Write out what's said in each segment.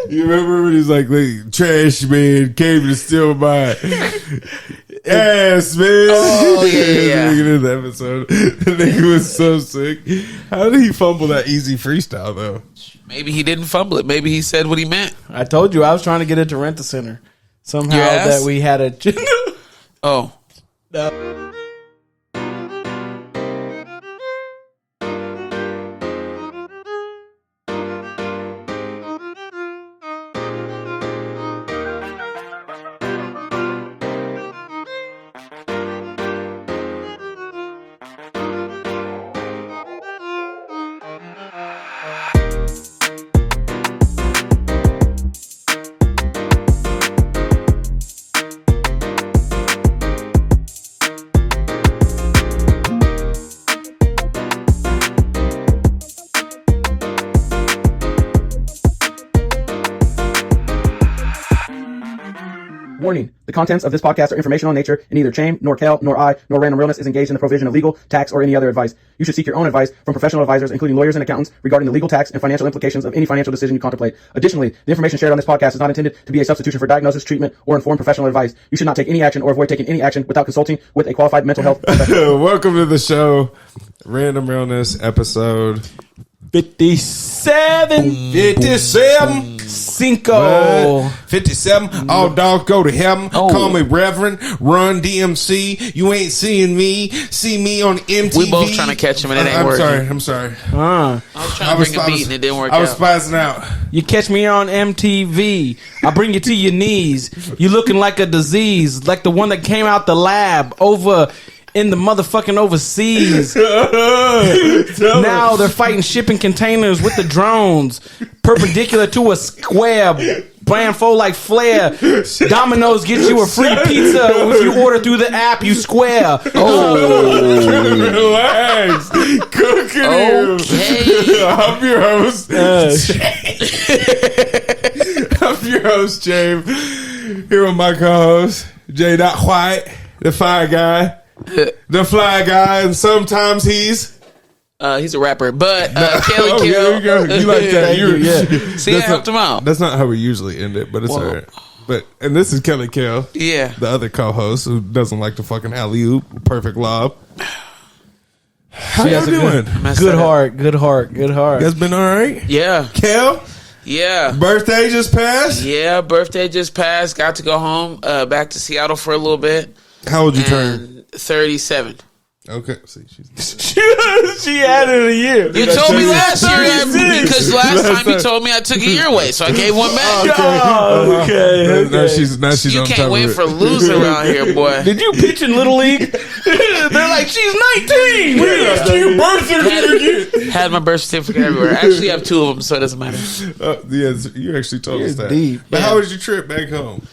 You remember when he's like, trash man came to steal my ass, man. Oh, yeah. In the episode. The nigga was so sick. How did he fumble that easy freestyle, though? Maybe he didn't fumble it. Maybe he said what he meant. I told you I was trying to get it to Rent the Center. Somehow Yes? that we had a... Oh. Warning. The contents of this podcast are informational in nature, and neither Chaim, nor Kel, nor I, nor Random Realness is engaged in the provision of legal, tax, or any other advice. You should seek your own advice from professional advisors, including lawyers and accountants, regarding the legal, tax, and financial implications of any financial decision you contemplate. Additionally, the information shared on this podcast is not intended to be a substitution for diagnosis, treatment, or informed professional advice. You should not take any action or avoid taking any action without consulting with a qualified mental health professional. Welcome to the show. Random Realness episode 57. 57. Cinco. 57. All dogs go to heaven. Oh. Call me Reverend. Run DMC. You ain't seeing me. See me on MTV. We both trying to catch him and it ain't working. I'm sorry. I was trying to bring a beat and it didn't work out. I was spazzing out. You catch me on MTV. I bring you to your knees. You looking like a disease, like the one that came out the lab over in the motherfucking overseas. Now they're fighting shipping containers with the drones, perpendicular to a square, blindfold like Flair. Domino's gets you a free pizza if you order through the app. You square. Relax. Cooking here. I'm your host. I'm your host, James. Here with my co-host, J. White, the fire guy. The fly guy, and sometimes he's a rapper, but Kelly oh, Kill. there you go. You like that? Yeah. See, I helped him out. That's not how we usually end it, but it's all right. And this is Kelly Kill, Yeah. the other co-host who doesn't like the fucking alley-oop, perfect lob. How y'all doing? Good heart. You guys been all right? Yeah. Kel, Yeah. birthday just passed. Yeah, birthday just passed. Got to go home, back to Seattle for a little bit. How old you turn? 37. Okay, see, she's She added a year. You told me last year because last time you told me I took a year away, so I gave one back. Okay. now she's You on top can't win of it. for losing around here, boy. Did you pitch in Little League? They're like, she's 19. Your birth certificate. Had my birth certificate everywhere. I actually have two of them, so it doesn't matter. Yes, you actually told us that. Deep. But how was your trip back home?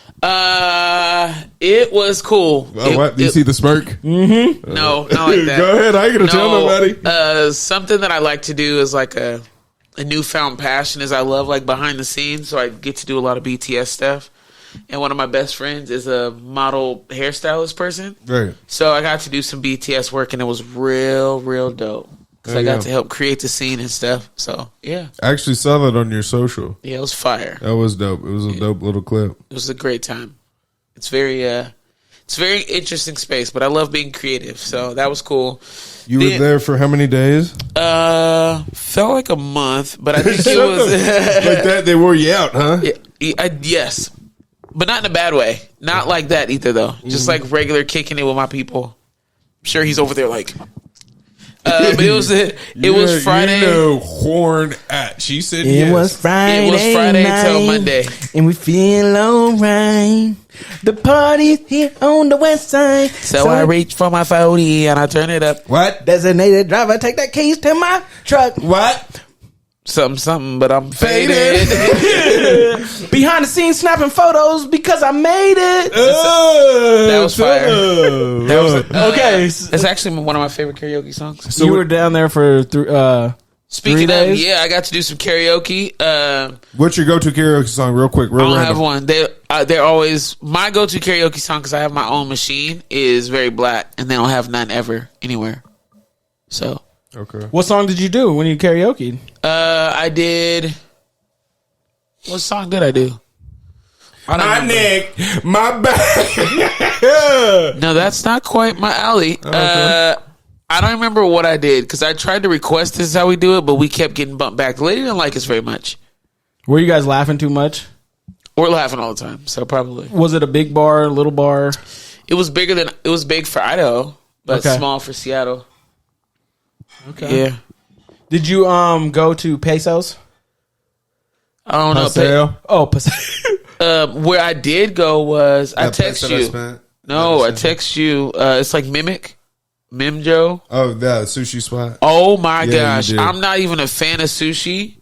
It was cool. What? Do you see the smirk? Mm-hmm. No, not like that. Go ahead. I ain't gonna tell nobody. Something that I like to do is like a newfound passion is I love like behind the scenes, so I get to do a lot of BTS stuff. And one of my best friends is a model hairstylist person. Right. So I got to do some BTS work, and it was real dope. Because I got to help create the scene and stuff. So, yeah. I actually saw that on your social. Yeah, it was fire. That was dope. It was a dope little clip. It was a great time. It's very interesting space, but I love being creative. So that was cool. You were there for how many days? Felt like a month, but I think it was like that. They wore you out, huh? Yes, but not in a bad way. Not like that either, though. Just like regular kicking it with my people. I'm sure he's over there like. But it was Friday. You know, horn at. She said it was Friday. It was Friday till Monday, and we feel alright. The party's here on the west side. So I reach for my 40 and I turn it up. What? Designated driver, take that keys to my truck. What? Something, but I'm faded. Behind the scenes snapping photos because I made it. That was fire. That was okay. It's actually one of my favorite karaoke songs. So you were down there for Speaking 3 of, days? yeah, I got to do some karaoke. What's your go-to karaoke song, real quick? I don't have one. They're always my go-to karaoke song because I have my own machine is Very Black, and they don't have none ever anywhere. So. Okay. What song did you do when you karaoke? I did What song did I do? I don't My remember. neck, my back. No, that's not quite my alley. Okay. I don't remember what I did because I tried to request this is how we do it, but we kept getting bumped back. The lady didn't like us very much. Were you guys laughing too much? We're laughing all the time, so probably. Was it a big bar, little bar? It was big for Idaho, but Okay. small for Seattle. Okay. Yeah. Did you go to Pesos? I don't know. Pastel. Oh, Pesos. Where I did go was I That place text that I you. spent. No, I text you. It's like Mimjo. Oh, that sushi spot. Oh my Yeah, gosh, you did. I'm not even a fan of sushi.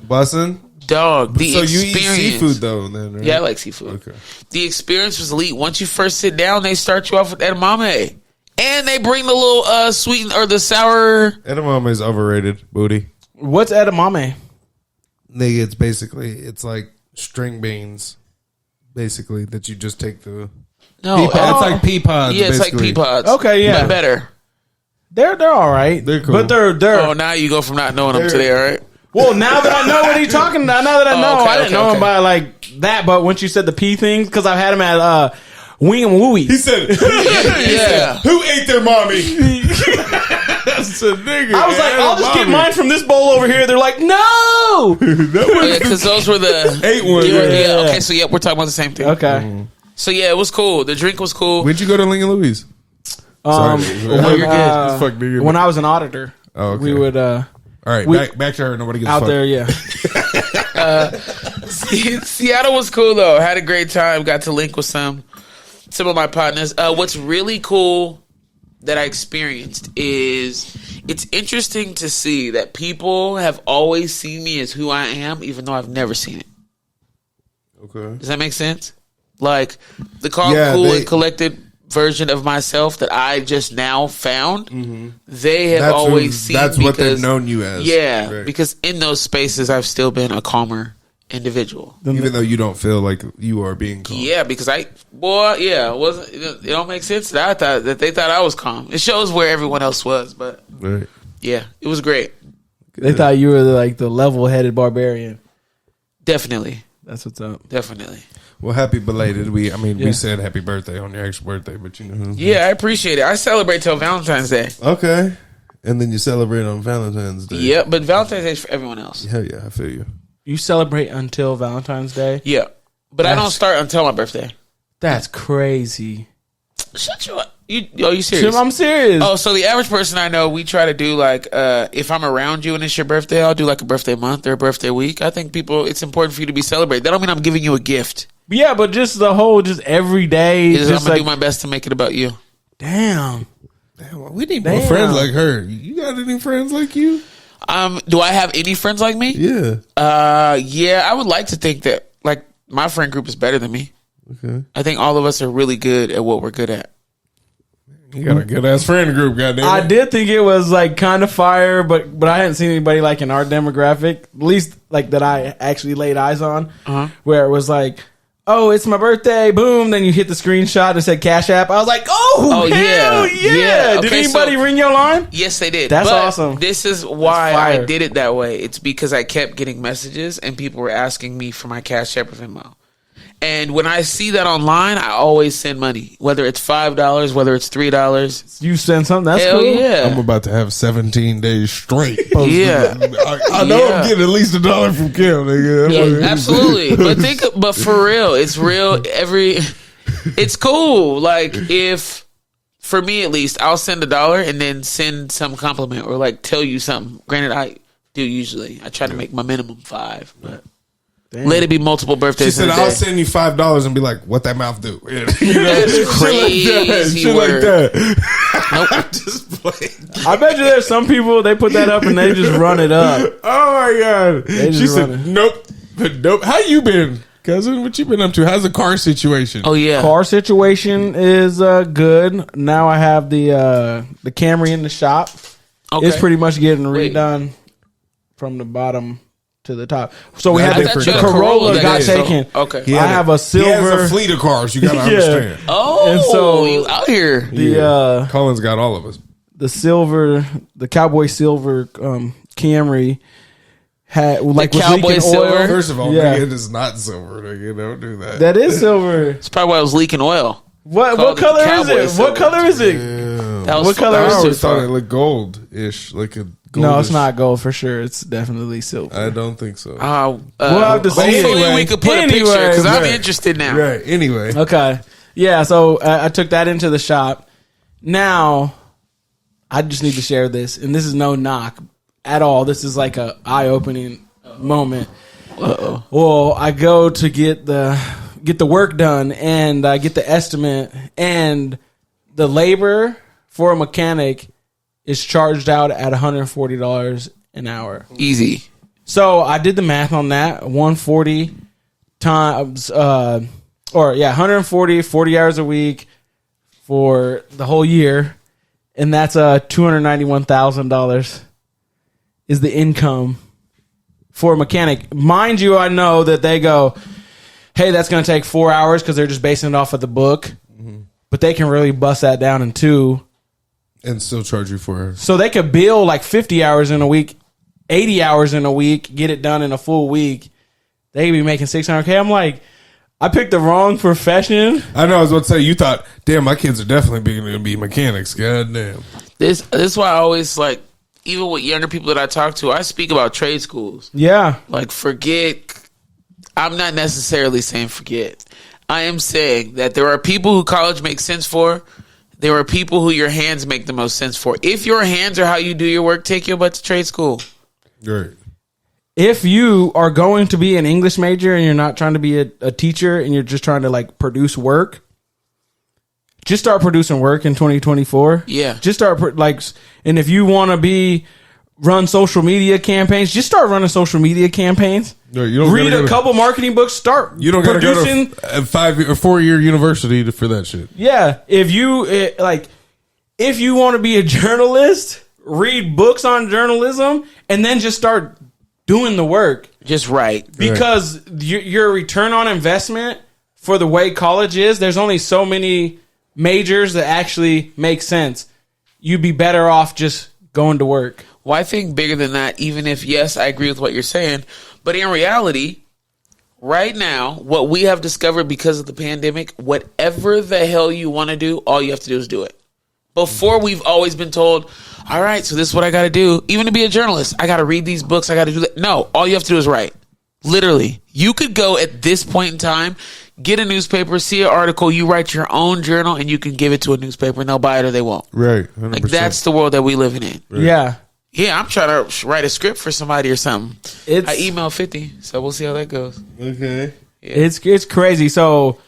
Bussin'. Dog, the So you experience. eat seafood though, then? Right? Yeah, I like seafood. Okay. The experience was elite. Once you first sit down, they start you off with edamame, and they bring the little sweet or the sour. Edamame is overrated, booty. What's edamame? Nigga, it's like string beans, basically, that you just take the No, pea pods. It's like pea pods. yeah, it's basically. like pea pods. Okay, yeah. but better. They're all right. They're cool. But they're Oh, now you go from not knowing them to there, all right? well, now that I know what he's talking about, now that I know, okay, I didn't okay, know him okay. by like that, but once you said the pea things, because I've had him at Wing and Wooey. He said, Yeah. "Who ate their mommy?" That's a nigga. I was like, I'll just get mine from this bowl over here. They're like, no. Because those were the Eight ones, Yeah, yeah. yeah. Okay, so yeah, we're talking about the same thing. Okay. So yeah, it was cool. The drink was cool. When'd you go to Ling and Louise? Um, Sorry. when, you're good. Fuck, nigga. when I was an auditor, Oh, okay. we would All right, we- back to her. Nobody gives a out fuck. there, yeah. Seattle was cool though. Had a great time. Got to link with some of my partners. What's really cool that I experienced is it's interesting to see that people have always seen me as who I am, even though I've never seen it. Okay. Does that make sense? Like the calm, Yeah, cool, they- and collected version of myself that I just now found. They have That's always who- seen. that's what they've because- known you as. Yeah, Right. because in those spaces, I've still been a calmer individual. Even though you don't feel like you are being calm. Yeah, because it wasn't. It don't make sense that I thought that they thought I was calm. It shows where everyone else was, but Right. yeah, it was great. They thought you were like the level-headed barbarian. Definitely, That's what's up. definitely. Well, happy belated. We Yeah. said happy birthday on your actual birthday, but you know. Yeah, I appreciate it. I celebrate till Valentine's Day. Okay. And then you celebrate on Valentine's Day. Yeah, but Valentine's Day is for everyone else. Hell yeah, I feel you. You celebrate until Valentine's Day? Yeah, but I don't That's- start until my birthday. That's crazy. Shut you up. You serious? I'm serious. Oh, so the average person I know, we try to do like, if I'm around you and it's your birthday, I'll do like a birthday month or a birthday week. I think it's important for you to be celebrated. That don't mean I'm giving you a gift. Yeah, but just the whole, just every day. It's I'm Just gonna like, do my best to make it about you. damn. Damn, we need more Damn. friends like her. You got any friends like you? Do I have any friends like me? Yeah. Yeah, I would like to think that like my friend group is better than me. Okay. I think all of us are really good at what we're good at. You got a good ass friend group, goddamn. I did think it was like kind of fire, but I hadn't seen anybody like in our demographic, at least like that I actually laid eyes on, where it was like, oh, it's my birthday, boom, then you hit the screenshot and said Cash App. I was like, oh, hell yeah. Did Okay, anybody so- ring your line? Yes, they did. That's But awesome. This is why That's I fire. did it that way. It's because I kept getting messages and people were asking me for my Cash App or Venmo. And when I see that online, I always send money, whether it's $5, whether it's $3. You send something? That's Hell cool. yeah. I'm about to have 17 days straight. Yeah. I know Yeah. I'm getting at least $1 from Kim, nigga. Yeah, absolutely. But for real, it's real. It's cool. Like if, for me at least, I'll send $1 and then send some compliment or like tell you something. Granted, I do usually. I try to make my minimum $5, but let it be multiple birthdays. She said, in a I'll day. send you $5 and be like, what that mouth do? You know? That's crazy Shit like word. that. Nope. Just playing. I bet you there's some people, they put that up and they just run it up. Oh my God. They She just said, running. nope. How you been, cousin? What you been up to? How's the car situation? Oh yeah. Car situation is good. Now I have the Camry in the shop. Okay. It's pretty much getting Wait. redone from the bottom to the top. So we That's had I thought the you had a Corolla that got is- taken. Okay. He I had have a- a He has silver. a fleet of cars. You gotta Yeah. understand. Oh, And so- you out here? Colin's got all of us. The cowboy silver Camry had like The was cowboy leaking silver? oil. First of all, Yeah. nigga, it is not silver. Nigga, don't do that. That is silver. It's probably why I was leaking oil. What Called it color is cowboy it? silver. What color is it? Damn. That was What color I is always it? thought it looked gold-ish, like a goldish. No, it's not gold for sure. It's definitely silver. I don't think so. We'll have to see it. Hopefully we could put a picture because I'm Right. interested now. Right. Anyway. Okay. Yeah, so I took that into the shop. Now, I just need to share this, and this is no knock at all. This is like a eye-opening moment. Uh-oh. Well, I go to get the work done, and I get the estimate, and the labor for a mechanic is charged out at $140 an hour. Easy. So I did the math on that. 140 times, 140, 40 hours a week for the whole year. And that's $291,000 is the income for a mechanic. Mind you, I know that they go, hey, that's going to take 4 hours because they're just basing it off of the book. Mm-hmm. But they can really bust that down in 2. And still charge you for it. So they could bill like 50 hours in a week, 80 hours in a week, get it done in a full week. They could be making $600K. I'm like, I picked the wrong profession. I know. I was about to say, you thought, damn, my kids are definitely going to be mechanics. God damn. This is why I always like, even with younger people that I talk to, I speak about trade schools. Yeah. Like, I'm not necessarily saying forget. I am saying that there are people who college makes sense for. There are people who your hands make the most sense for. If your hands are how you do your work, take your butt to trade school. Right. If you are going to be an English major and you're not trying to be a teacher and you're just trying to like produce work, just start producing work in 2024. Yeah. Just start and if you want to run social media campaigns, just start running social media campagns. No, you don't read a couple marketing books. Start. You don't got to producing. go to a 5 or 4 year university for that shit. Yeah, if you want to be a journalist, read books on journalism, and then just start doing the work. Just right. Because your return on investment for the way college is, there's only so many majors that actually make sense. You'd be better off just going to work. Well, I think bigger than that, even if, yes, I agree with what you're saying, but in reality, right now, what we have discovered because of the pandemic, whatever the hell you want to do, all you have to do is do it. Before, we've always been told, all right, so this is what I got to do. Even to be a journalist, I got to read these books. I got to do that. No, all you have to do is write. Literally. You could go at this point in time, get a newspaper, see an article, you write your own journal, and you can give it to a newspaper, and they'll buy it or they won't. Right. 100%. Like, that's the world that we living in. Right. Yeah. Yeah, I'm trying to write a script for somebody or something. I emailed 50, so we'll see how that goes. Okay. Yeah. It's crazy. So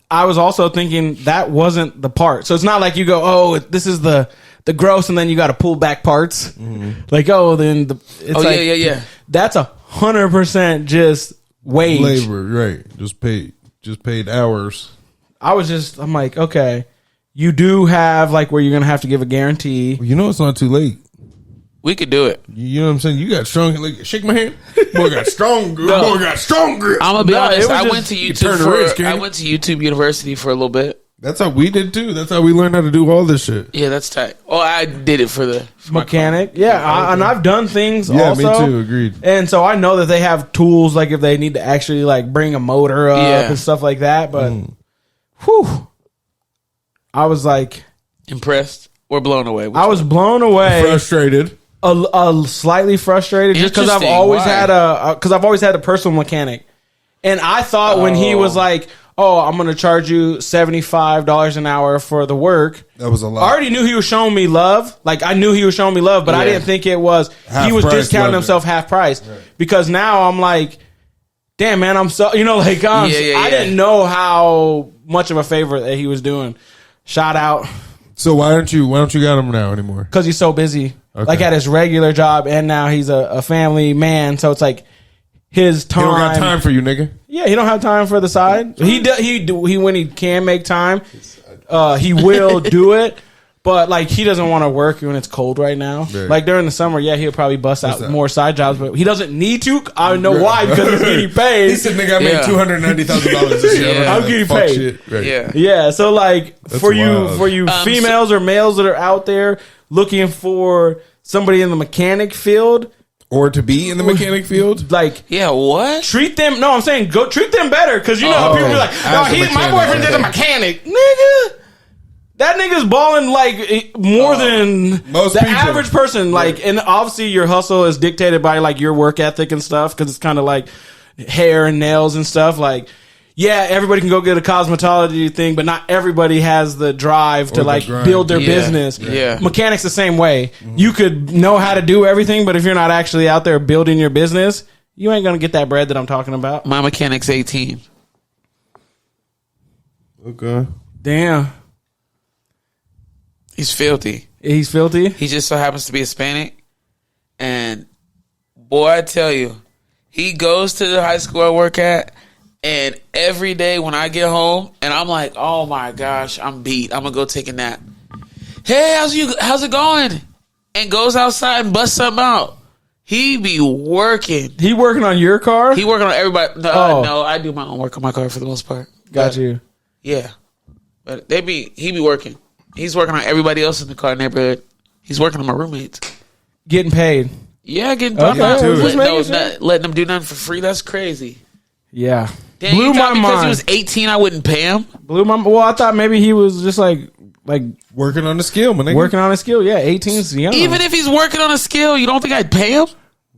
I was also thinking that wasn't the part. So it's not like you go, oh, this is the gross, and then you got to pull back parts. Mm-hmm. Like, oh, then yeah. That's 100% just wage labor, right? Just paid hours. I'm like, okay, you do have like where you're gonna have to give a guarantee. You know, it's not too late. We could do it. You know what I'm saying? You got strong. Like, shake my hand. Boy got strong grip. Boy got strong grip. I'm gonna be honest. I went to YouTube University for a little bit. That's how we did too. That's how we learned how to do all this shit. Yeah, that's tight. Well, I did it for mechanic. Yeah, and I've done things. Yeah, also. me too. Agreed. And so I know that they have tools like if they need to actually like bring a motor up and stuff like that. But whew, I was like impressed or blown away. I was blown away, frustrated. A slightly frustrated just because I've always had a personal mechanic, and I thought when he was like, "Oh, I'm going to charge you $75 an hour for the work," that was a lot. I already knew he was showing me love. Like I knew he was showing me love, but I didn't think it was he was discounting himself half price. Right. Because now I'm like, damn man, I'm so I didn't know how much of a favor that he was doing. Shout out. So why don't you got him now anymore? Because he's so busy. Okay. Like at his regular job, and now he's a family man. So it's like his time. He don't got time for you, nigga. Yeah, he don't have time for the side. He when he can make time, he will do it. But like he doesn't want to work when it's cold right now. Right. Like during the summer, he'll probably bust out more side jobs, but he doesn't need to. I know why, because he's getting paid. He said, "Nigga, I made $290,000 this year. I'm getting paid." Right. Yeah. So like That's for wild. you females or males that are out there looking for somebody in the mechanic field, or to be in the mechanic field. Like, Yeah, what? treat them. No, I'm saying go treat them better because you know Oh, people be like, as a "No, my mechanic, boyfriend yeah. did a mechanic, nigga." That nigga's balling like more than most the people. average person. Like, and obviously your hustle is dictated by like your work ethic and stuff because it's kind of like hair and nails and stuff. Like, yeah, everybody can go get a cosmetology thing, but not everybody has the drive to the like grind. build their Yeah. business. Yeah. Mechanics the same way. You could know how to do everything, but if you're not actually out there building your business, you ain't gonna get that bread that I'm talking about. My mechanic's 18. Okay. Damn, He's filthy. he's filthy. He just so happens to be Hispanic. And boy, I tell you, he goes to the high school I work at, and every day when I get home and I'm like, oh my gosh, I'm beat. I'm gonna go take a nap. Hey, how's it going? And goes outside and busts something out. He be working. He working on your car? He working on everybody. No, Oh. no, I do my own work on my car for the most part. Got But, you. Yeah. But he be working. He's working on everybody else in the car neighborhood. He's working on my roommates. Getting paid. Yeah, getting Okay, I'm not just letting, making no, sure. not letting them do nothing for free. That's crazy. Yeah. Dang, Blew you my thought because mind. he was 18 I wouldn't pay him? Well, I thought maybe he was just like Working on the skill, my nigga. working on a skill. Yeah, 18 is young. Even if he's working on a skill, you don't think I'd pay him?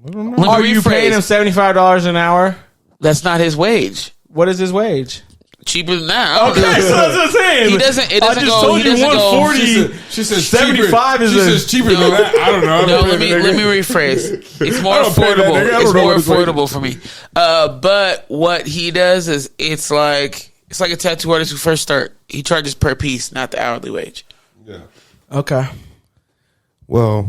Let me Are you rephrase. paying him $75 an hour? That's not his wage. What is his wage? Cheaper than that. I don't know. so that's what I'm saying. He doesn't- it I doesn't just go- told he you doesn't go- 140. She says 75 cheaper. is She a- says cheaper than that. I don't know. No, let me rephrase. It's more I don't pay that affordable. nigga. I don't It's know more what his wage affordable for me. But what he does is it's like a tattoo artist who first start. He charges per piece, not the hourly wage. Yeah. Okay. Well,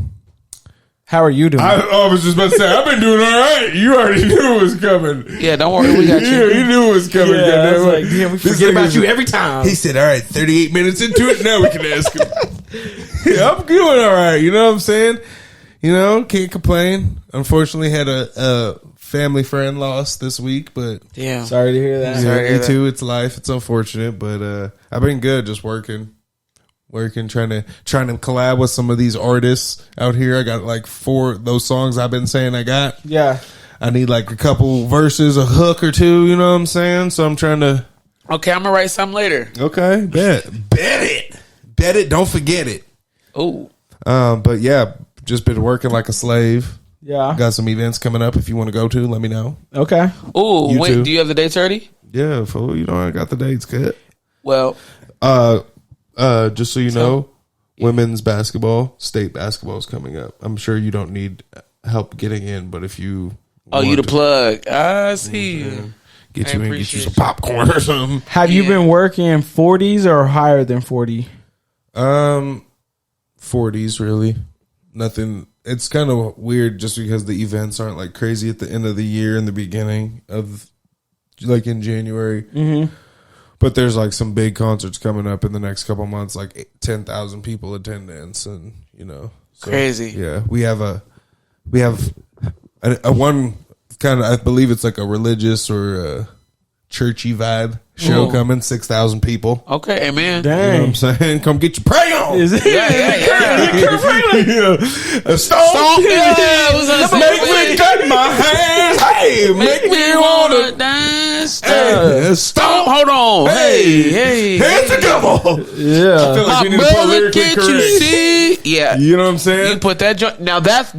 How are you doing? I was just about to say, I've been doing all right. You already knew it was coming. Yeah, don't worry, we got Yeah, you. you knew it was coming. yeah, I goddamn was it. like, damn, we This forget about nigga's- you every time. He said, all right, 38 minutes into it, now we can ask him. Yeah, I'm doing all right. You know what I'm saying? You know, can't complain. Unfortunately, had a family friend lost this week, but Yeah. Sorry to hear that. yeah, Sorry to hear me that. too. It's life. It's unfortunate, but I've been good, just working, trying to collab with some of these artists out here. I got like 4 those songs I've been saying I got. Yeah. I need like a couple verses, a hook or two. You know what I'm saying? So I'm trying to. Okay, I'm gonna write something later. Okay, bet it. Don't forget it. Oh, But yeah, just been working like a slave. Yeah. Got some events coming up. If you want to go to, let me know. Okay. oh, You wait. too. Do you have the dates already? Yeah, fool. You know I got the dates cut. Well, Just so you know, women's basketball, state basketball is coming up. I'm sure you don't need help getting in, but if you you want the plug. I see you. get I you in, get you appreciate some you. popcorn or something. Have you Yeah. been working 40s or higher than 40? 40s really. Nothing. It's kind of weird just because the events aren't like crazy at the end of the year and the beginning of like in January. Mm-hmm. But there's like some big concerts coming up in the next couple months, like 10,000 people attendance, and you know, so, Crazy. Yeah, we have a one kind of, I believe it's like a religious or a churchy vibe show Ooh. coming. 6,000 people. Okay, amen. You know what I'm saying? Come get your prey on. Is it? Yeah. A stomp. Yeah, what's up, Make Satan? me cut my hands. Hey, make me wanna dance. hey, stomp. Hold on. Hey. Hands the devil. Yeah. I feel like My we need to put brother, lyrically can't you correct. see? Yeah. You know what I'm You saying? put that joint. Now that's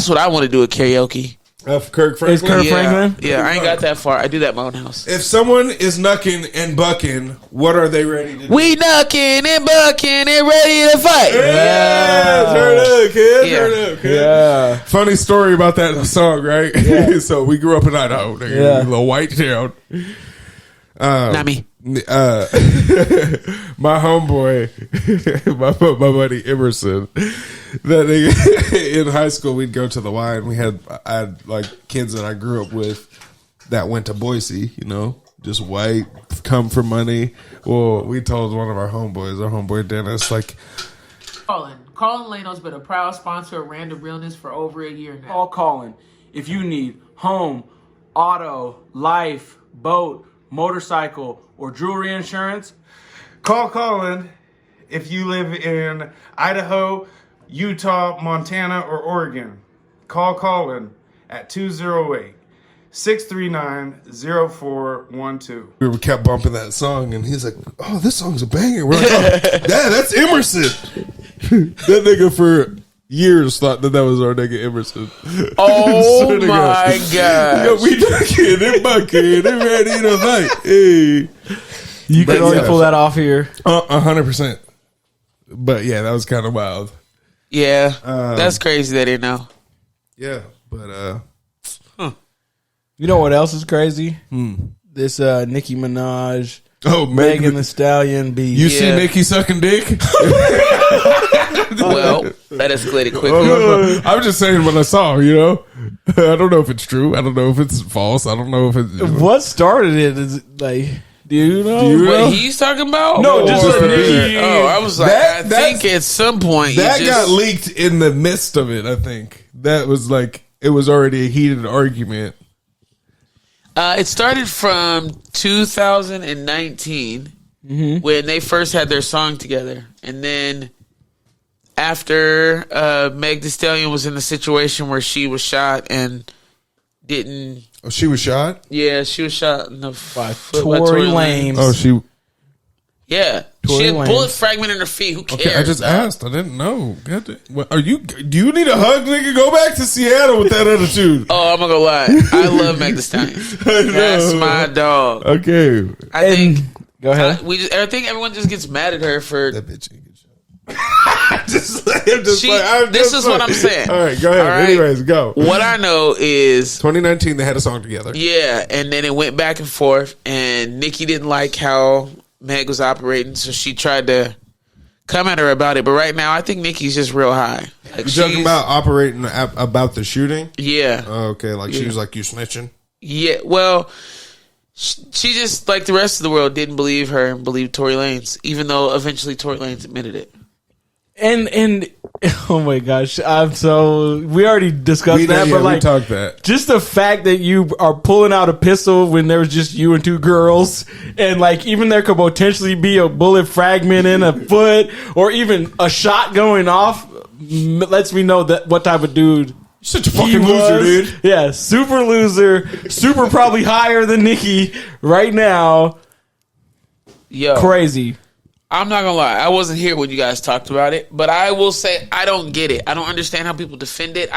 what I want to do at karaoke. Kirk Franklin. Is Kirk Yeah, Franklin? yeah. I ain't got that far. I do that at my own house. If someone is knucking and bucking, what are they ready to do? We knucking and bucking and ready to fight. Yeah, turn up, kid. Yeah. Turn up, kid. Yeah. Funny story about that song, right? So we grew up in Idaho, nigga, Yeah. a little white town. Not me. My homeboy, my buddy Emerson, that nigga, in high school we'd go to the Y, and I had like kids that I grew up with that went to Boise, you know, just white, come for money. Well, we told one of our homeboy Dennis, like, Colin Lano's been a proud sponsor of Random Realness for over a year now. Call Colin if you need home, auto, life, boat, motorcycle, or jewelry insurance. Call Colin if you live in Idaho, Utah, Montana, or Oregon. Call Colin at 208-639-0412. We kept bumping that song, and he's like, "Oh, this song's a banger." We're like, "Oh, yeah, that's Emerson." That nigga for years thought that was our nigga Emerson. Oh Swear to my god! Yo, we ducking and bucking and ready to fight. Hey, You But can only yeah. pull that off here. 100%. But yeah, that was kind of wild. Yeah, that's crazy. They didn't know. Yeah, but You know what else is crazy? This Nicki Minaj, oh, Megan Thee Stallion beef. you see Yeah. Nicki sucking dick? Well, that escalated quickly. I was just saying what I saw. You know, I don't know if it's true. I don't know if it's false. I don't know if it's What started it? Is it like, do you know? Do you know? What he's talking about? No, just Or- a Nicki. Oh, I was like, That- I think at some point that you just, got leaked in the midst of it. I think that was like it was already a heated argument. It started from 2019 when they first had their song together, and then after Meg Thee Stallion was in the situation where she was shot and didn't. Oh, she was shot. Yeah, she was shot in the By foot by Tory Lanez. Oh, she. Yeah, Tory she had Lanez. bullet fragment in her feet. Who cares? Okay, I just asked. I didn't know. What, are you? Do you need a hug, nigga? Go back to Seattle with that attitude. Oh, I'm not gonna lie. I love Meg Thee Stallion. That's my dog. Okay, I think. Go ahead. I think everyone just gets mad at her for. that bitch ain't get shot. I'm just She- I'm this just is what I'm saying. All right, go ahead. All right. Anyways, go. What I know is 2019, they had a song together. yeah, and then it went back and forth, and Nicki didn't like how Meg was operating, so she tried to come at her about it. But right now, I think Nicki's just real high. Like You talking she's- about operating about the shooting? Yeah, Oh, okay, like she was like, "You snitching." yeah. Well, she just like the rest of the world didn't believe her and believed Tory Lanez, even though eventually Tory Lanez admitted it. And oh my gosh, we already discussed that, but we like talked that. just the fact that you are pulling out a pistol when there was just you and two girls, and like even there could potentially be a bullet fragment in a foot or even a shot going off lets me know that what type of dude Such a he fucking loser, was. dude. Yeah, super loser, super probably higher than Nicki right now. Yo, Crazy. I'm not gonna lie, I wasn't here when you guys talked about it, but I will say I don't get it. I don't understand how people defend it.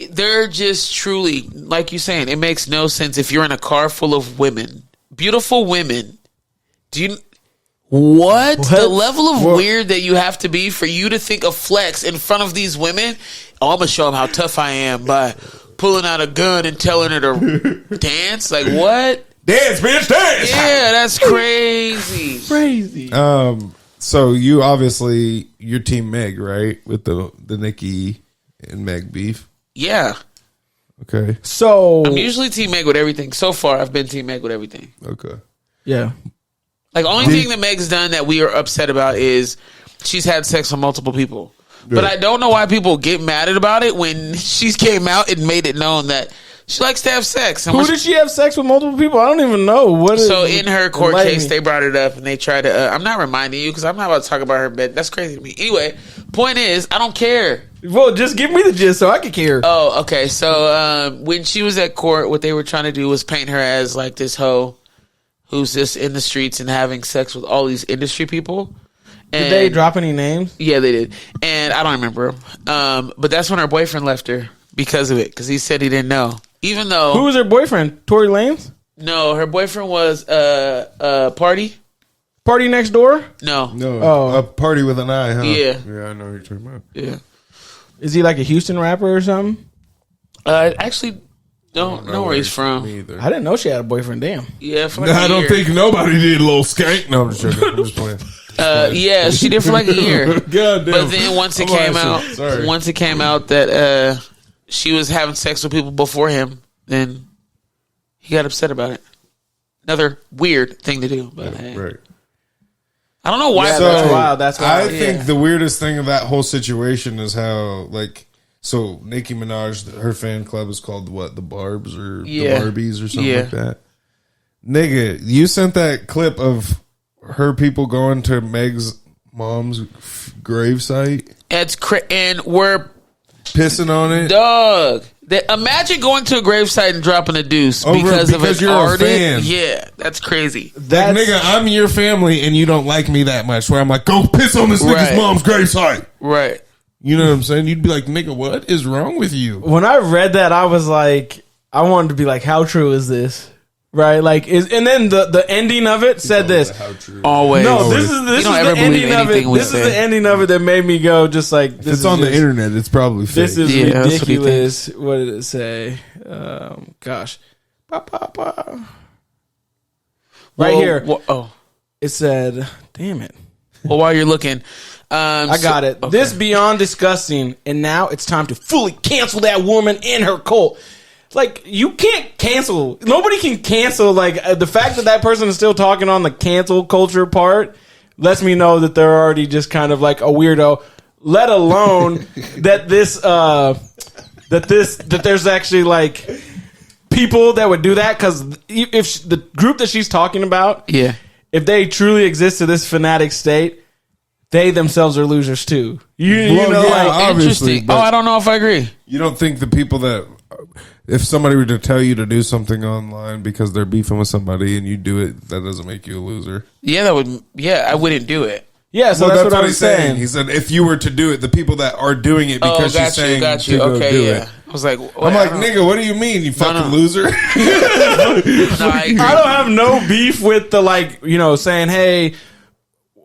They're just truly, like you're saying, it makes no sense if you're in a car full of women, beautiful women. What? The level of weird that you have to be for you to think of flex in front of these women? Oh, I'm gonna show them how tough I am by pulling out a gun and telling her to dance. Like what? Dance, bitch, dance. Yeah, that's crazy. Crazy. So you obviously you're Team Meg, right? With the Nicki and Meg beef. Yeah, Okay. So I'm usually Team Meg with everything. So far, I've been Team Meg with everything. Okay. yeah. Like, the only thing that Meg's done that we are upset about is she's had sex with multiple people. But I don't know why people get mad about it when she came out and made it known that she likes to have sex. And Who when did she have sex with multiple people? I don't even know. What is so in her court enlighten case, me. they brought it up and they tried to. I'm not reminding you because I'm not about to talk about her bed. That's crazy to me. Anyway, point is, I don't care. Well, just give me the gist so I can care. Oh, okay. So when she was at court, what they were trying to do was paint her as like this hoe who's just in the streets and having sex with all these industry people. And Did they drop any names? Yeah, they did. And I don't remember. But that's when her boyfriend left her because of it. Because he said he didn't know. Even though... Who was her boyfriend? Tory Lanez? No, her boyfriend was Party. Party Next Door? No. No, Oh. a party with an eye, huh? Yeah. Yeah, I know who you're talking about. Yeah. Is he like a Houston rapper or something? I actually don't know where he's from. Me either. I didn't know she had a boyfriend. Damn. Yeah, for like I a don't year. think nobody did a little skank. No, I'm just joking. I'm just playing. Yeah, she did for like a year. God damn. But then once it I'm came lying, out, sorry. once it came out that she was having sex with people before him, then he got upset about it. Another weird thing to do, but hey. Right. I don't know why. Yeah, So that's wild. That's I wild. think Yeah. the weirdest thing of that whole situation is how, like, so Nicki Minaj, her fan club is called what? The Barbs or Yeah. the Barbies or something Yeah. like that. Nigga, you sent that clip of her people going to Meg's mom's gravesite, and we're pissing on it. dog. Imagine going to a gravesite and dropping a deuce Because of an you're a artist. fan. Yeah, that's crazy. Like, nigga, I'm your family and you don't like me that much. Where I'm like, go piss on this nigga's Right. mom's gravesite. Right. You know what I'm saying? You'd be like, nigga, what is wrong with you? When I read that, I was like, I wanted to be like, how true is this? Right? Like, and then the ending of it said this. How true. Always. No, this is You the don't ever believe ending of it. anything we This is say. the ending of it that made me go just like, this If it's is on the just- internet, it's probably fake. This is Yeah, that's what he ridiculous. What did it say? Gosh. Right Well, here. oh. It said, damn it. Well, while you're looking, I got it. okay. This beyond disgusting, and now it's time to fully cancel that woman and her cult. Like, you can't cancel. Nobody can cancel. Like, the fact that that person is still talking on the cancel culture part lets me know that they're already just kind of like a weirdo. Let alone that that there's actually like people that would do that, because if the group that she's talking about, Yeah. if they truly exist to this fanatic state, they themselves are losers too. You Well, know, yeah, like, obviously, Interesting. but- I don't know if I agree. You don't think the people that, if somebody were to tell you to do something online because they're beefing with somebody and you do it, that doesn't make you a loser? Yeah, I wouldn't do it. yeah. So Well, that's, what I'm he's saying. He said if you were to do it, the people that are doing it because she's saying got to you. go Okay, do yeah. it. I was like, I'm like, nigga, what do you mean, you fucking no. loser? No, I agree. I don't have no beef with the, like, you know, saying, hey,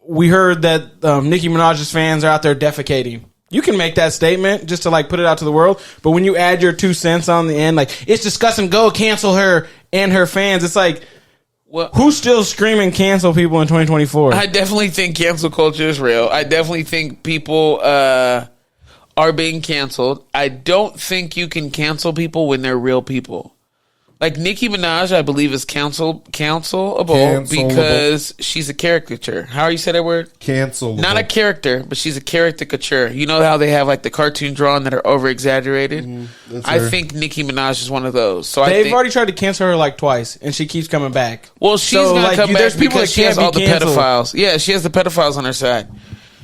we heard that Nicki Minaj's fans are out there defecating. You can make that statement just to like put it out to the world, but when you add your 2 cents on the end, like, it's disgusting, go cancel her and her fans, it's like, Well, who's still screaming cancel people in 2024? I definitely think cancel culture is real. I definitely think people are being canceled. I don't think you can cancel people when they're real people. Like Nicki Minaj, I believe is cancelable because she's a caricature. How you say that word? Cancel. Not a character, but she's a caricature. You know how they have like the cartoon drawing that are over exaggerated? I her. think Nicki Minaj is one of those. So They've I think, already tried to cancel her like twice, and she keeps coming back. well, she's So, gonna like, come there's back people because that she has can't all be the canceled. pedophiles. Yeah, she has the pedophiles on her side.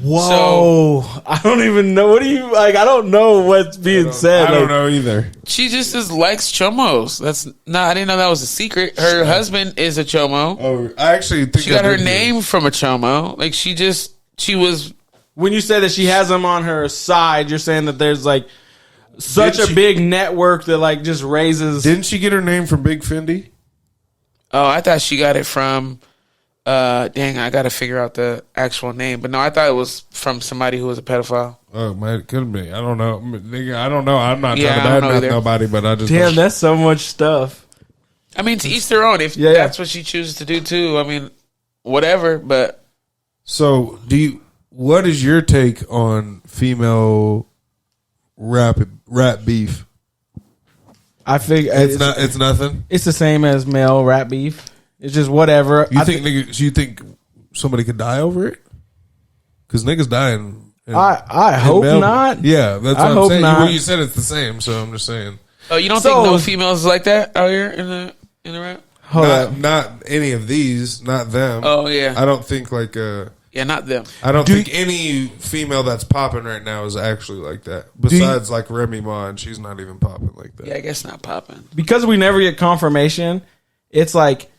Whoa! I don't even know. What do you like? I don't know what's being said. I don't Like, know either. She just likes chomos. That's I didn't know that was a secret. Her husband is a chomo. Oh, I actually think She got I her did hear. name from a chomo. Like she was. When you say that she has them on her side, you're saying that there's like such Did a she- big network that like just raises. Didn't she get her name from Big Fendi? Oh, I thought she got it from. Dang, I got to figure out the actual name, but no, I thought it was from somebody who was a pedophile. Oh, man, it could be. I don't know. Nigga, I don't know. I'm not Yeah, I trying don't to know badmouth either. nobody, but I just Damn, that's so much stuff. I mean, to each their own. If Yeah. that's what she chooses to do too, I mean, whatever. But So, what is your take on female rap beef? I think It's nothing. It's the same as male rap beef. It's just whatever. You think somebody could die over it? Because niggas dying. I hope not. Yeah, that's what I I'm hope saying. not. Well, you said it's the same, so I'm just saying. oh, you don't So- think no females is like that out here in the rap? Hold up. Not any of these, not them. Oh yeah, I don't think like yeah, not them. I don't think any female that's popping right now is actually like that. Besides like Remy Ma, and she's not even popping like that. Yeah, I guess not popping. Because we never get confirmation. It's like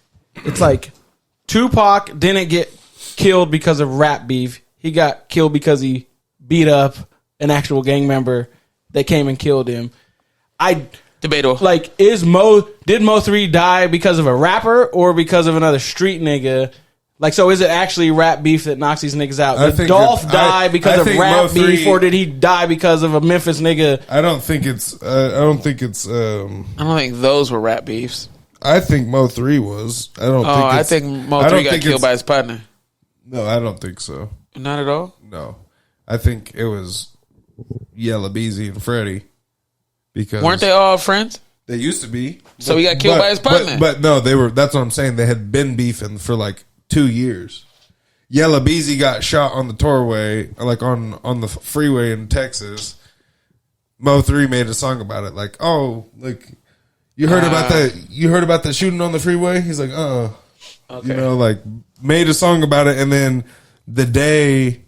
Tupac didn't get killed because of rap beef. He got killed because he beat up an actual gang member that came and killed him. Debatable. Like, did Mo 3 die because of a rapper or because of another street nigga? Like, so is it actually rap beef that knocks these niggas out? I Did think Dolph that- die because I of think rap Mo 3 beef, or did he die because of a Memphis nigga? I don't think it's. I don't think those were rap beefs. I think Mo 3 was. I don't. Oh, think I it's, think Mo 3 got think killed it's- by his partner. No, I don't think so. Not at all. No, I think it was Yella Beezy and Freddie. Because Weren't they all friends? They used to be. So he got killed by his partner. But no, they were. That's what I'm saying. They had been beefing for like 2 years. Yella Beezy got shot on the tourway, like on the freeway in Texas. Mo 3 made a song about it, like, oh, like you heard about that? You heard about the shooting on the freeway? He's like, Okay. you know, like made a song about it, and then the day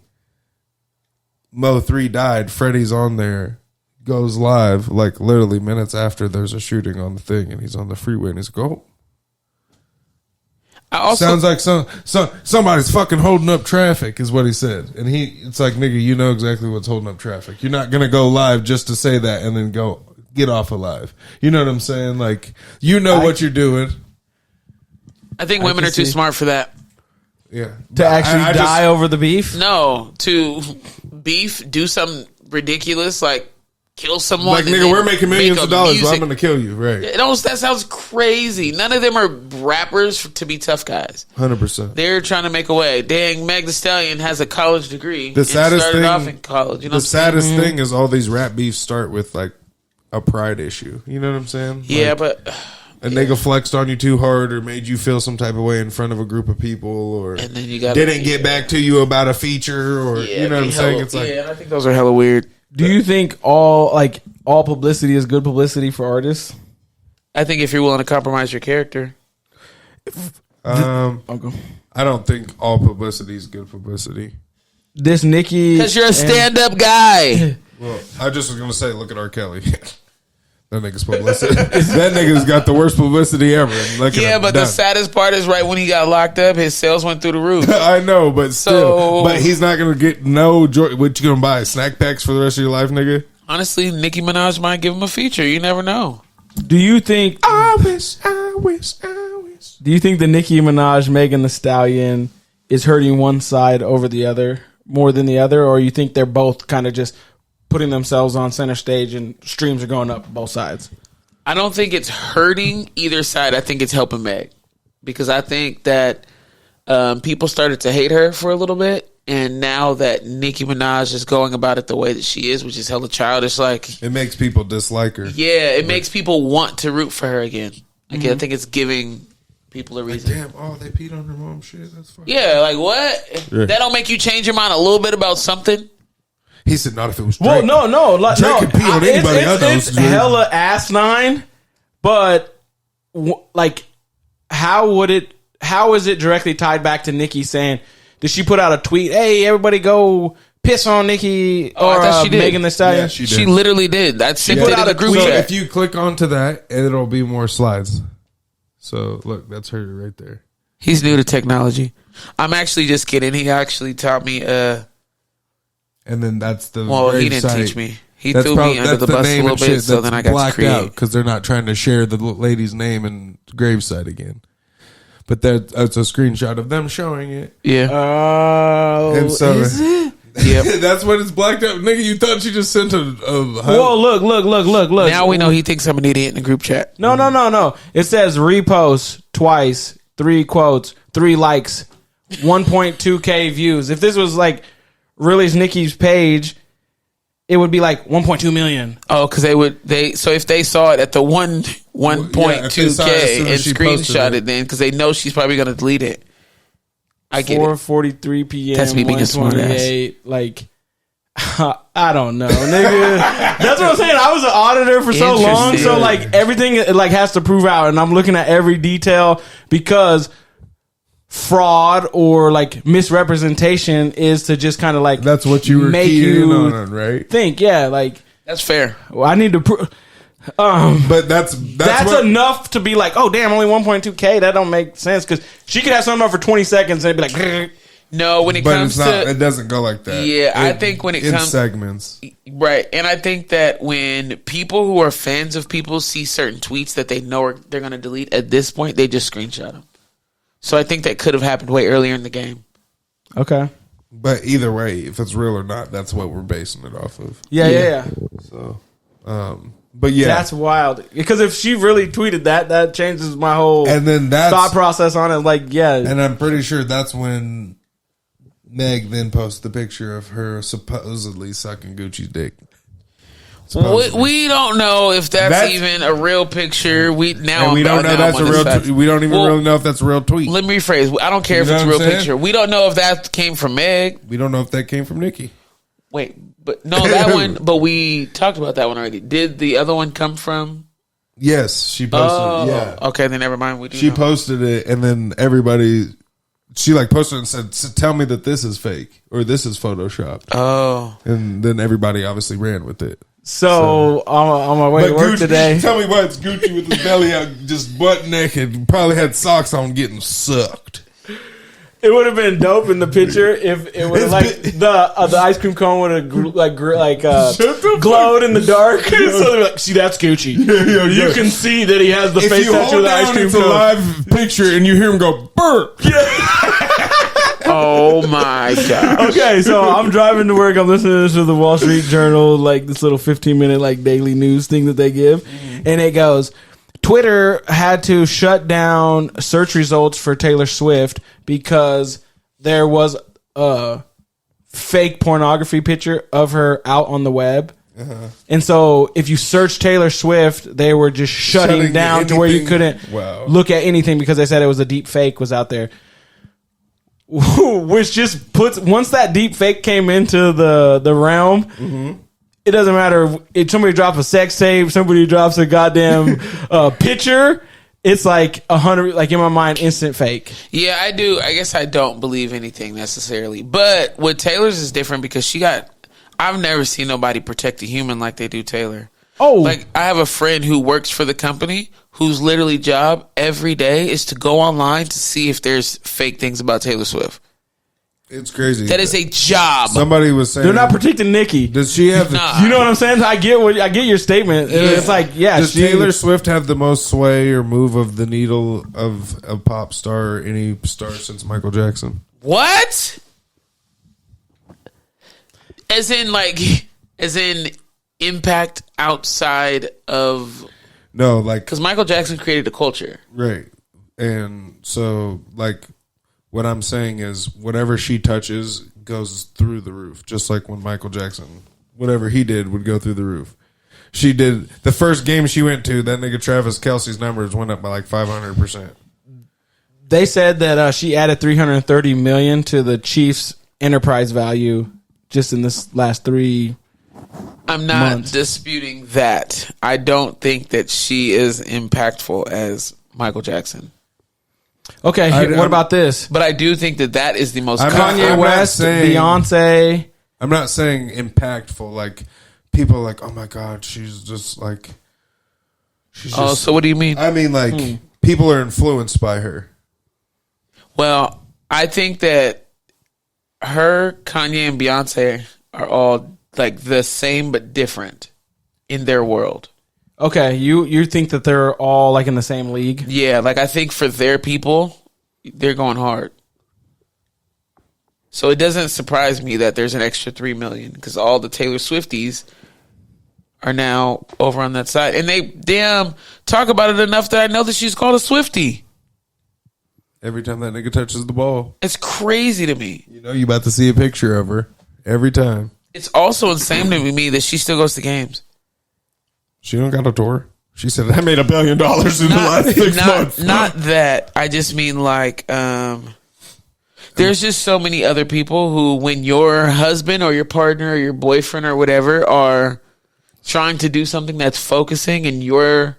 Mo 3 died, Freddie's on there goes live, like literally minutes after there's a shooting on the thing, and he's on the freeway, and he's like, "Oh, I also sounds like somebody's fucking holding up traffic," is what he said. And it's like, nigga, you know exactly what's holding up traffic. You're not gonna go live just to say that and then go get off of live. You know what I'm saying? Like, you know what you're doing. I think women are too smart for that. Yeah, To actually die over the beef? No, to beef, do something ridiculous like kill someone. like, nigga, we're making millions of dollars, so I'm music. gonna kill you, right? That sounds crazy. None of them are rappers to be tough guys. 100%. They're trying to make a way. Dang, Meg Thee Stallion has a college degree. The saddest started thing, off in college. You know the saddest thing is all these rap beefs start with like a pride issue. You know what I'm saying? Yeah, Like, but a nigga flexed on you too hard or made you feel some type of way in front of a group of people, or and then you got didn't get back to you about a feature, or you know what I'm saying? It's like, I think those are hella weird. Do you think all publicity is good publicity for artists? I think if you're willing to compromise your character. Okay. I don't think all publicity is good publicity. This Nicki, Because you're a stand-up guy. Well, I just was gonna say, look at R. Kelly. That nigga's publicity. That nigga's got the worst publicity ever. Look at Yeah, him, but done. the saddest part is right when he got locked up, his sales went through the roof. I know, but still, So- but he's not gonna get no joy. What you gonna buy? Snack packs for the rest of your life, nigga? Honestly, Nicki Minaj might give him a feature. You never know. do you think I wish. do you think the Nicki Minaj Megan Thee Stallion is hurting one side over the other more than the other, or you think they're both kind of just putting themselves on center stage and streams are going up both sides? I don't think it's hurting either side. I think it's helping Meg. Because I think that people started to hate her for a little bit. And now that Nicki Minaj is going about it the way that she is, which is hella childish, like, It makes people dislike her. yeah, it makes people want to root for her again. Like, I think it's giving people a reason. Damn, oh, they peed on her mom. Shit, that's fucking. Yeah, like what? Yeah. That don't make you change your mind a little bit about something? He said, not if it was Drake. Well, no, like, Drake no. can pee on anybody I know. It's hella asinine, but like, how is it directly tied back to Nicki saying? Did she put out a tweet? Hey, everybody, go piss on Nicki Oh, I or thought she did. Megan Thee Stallion? Yeah, she did. She literally did. That sent put it out in a the group tweet. So chat. if you click onto that, it'll be more slides. So look, that's her right there. He's new to technology. I'm actually just kidding. He actually taught me. And then that's the Well, he grave didn't site. teach me. He That's threw me under the bus a name little and shit bit, so that's then I got to blacked create. out because they're not trying to share the lady's name and gravesite again. But that's a screenshot of them showing it. Yeah. And so, is it? Yep. that's what it's blacked out. Nigga, you thought you just sent a Whoa, look. Now we know he thinks I'm an idiot in the group chat. No. It says repost twice, 3 quotes, 3 likes, 1.2K views. If this was like really Nicki's page, it would be like 1.2 million. Oh, because so if they saw it at the 1.2K and screenshot it, then because they know she's probably going to delete it. I get it. 4:43 p.m. That's me being a smart ass. 128. Like, I don't know, nigga. That's what I'm saying. I was an auditor for so long, Interesting. so like everything like has to prove out, and I'm looking at every detail because fraud or like misrepresentation is to just kind of like That's what you were make keying you in on, right? think. Yeah, like That's fair. well, I need to prove. But that's what, enough to be like, oh damn, only 1.2K. That don't make sense because she could have something up for 20 seconds and it'd be like, No, when it but comes it's not. to It doesn't go like that. Yeah, I think when it in comes- segments. right, and I think that when people who are fans of people see certain tweets that they know they're going to delete, at this point they just screenshot them. So I think that could have happened way earlier in the game. okay, But either way, if it's real or not, that's what we're basing it off of. yeah. So, but yeah, That's wild. Because if she really tweeted that, that changes my whole and then that's thought process on it. Like, yeah, and I'm pretty sure that's when Meg then posted the picture of her supposedly sucking Gucci's dick. We don't know if that's even a real picture. We don't know that's a real. We don't even really know if that's a real tweet. Let me rephrase. I don't care if You know it's a what real I'm saying? picture. We don't know if that came from Meg. We don't know if that came from Nicki. Wait, but no, that one. But we talked about that one already. Did the other one come from? Yes, she posted. Yeah, Okay, then never mind. We do. she know. posted it, and then everybody. She like posted and said, "Tell me that this is fake or this is Photoshop," Oh, and then everybody obviously ran with it. So on my way to work Gucci, today. Tell me why it's Gucci with his belly out, just butt naked. Probably had socks on, getting sucked. It would have been dope in the picture if it was like the ice cream cone would have glowed in the dark. So they're like, see, that's Gucci. You can see that he has the If face you tattoo hold of the ice down, cream it's a cone. live picture, and you hear him go burp. Oh my god. Okay, so I'm driving to work. I'm listening to the Wall Street Journal, like this little 15-minute like daily news thing that they give, and it goes, Twitter had to shut down search results for Taylor Swift because there was a fake pornography picture of her out on the web. And so if you search Taylor Swift, they were just shutting down to where you couldn't look at anything because they said it was a deep fake was out there. Which just puts, once that deep fake came into the realm, it doesn't matter if somebody drops a sex tape, somebody drops a goddamn picture. It's like 100, like in my mind, instant fake. Yeah, I do. I guess I don't believe anything necessarily. But with Taylor's is different because I've never seen nobody protect a human like they do Taylor. Oh. Like, I have a friend who works for the company whose literally job every day is to go online to see if there's fake things about Taylor Swift. It's crazy. That is a job. Somebody was saying They're not protecting Nicki. Does she have? Nah. You know what I'm saying? I get your statement. Yeah. It's like, yeah. Does Taylor Swift have the most sway or move of the needle of a pop star, any star since Michael Jackson? What? As in impact outside of... No, like... Because Michael Jackson created a culture. Right. And so, like, what I'm saying is whatever she touches goes through the roof. Just like when Michael Jackson, whatever he did would go through the roof. She did... The first game she went to, that nigga Travis Kelce's numbers went up by like 500%. They said that she added $330 million to the Chiefs' enterprise value just in this last 3 I'm not months. disputing that. I don't think that she is impactful as Michael Jackson. Okay, what about this? But I do think that is the most... Kanye West, Beyonce. I'm not saying impactful. Like, people are like, oh my God, she's just like... so what do you mean? I mean, like, people are influenced by her. Well, I think that her, Kanye, and Beyonce are all like the same but different in their world. Okay, you think that they're all like in the same league? Yeah, like I think for their people, they're going hard. So it doesn't surprise me that there's an extra 3 million because all the Taylor Swifties are now over on that side. And they talk about it enough that I know that she's called a Swiftie. Every time that nigga touches the ball. It's crazy to me. You know you about to see a picture of her. Every time. It's also insane to me that she still goes to games. She don't got a tour. She said, I made $1 billion in the last 6 months. Not that. I just mean like, there's just so many other people who, when your husband or your partner or your boyfriend or whatever are trying to do something that's focusing and you're...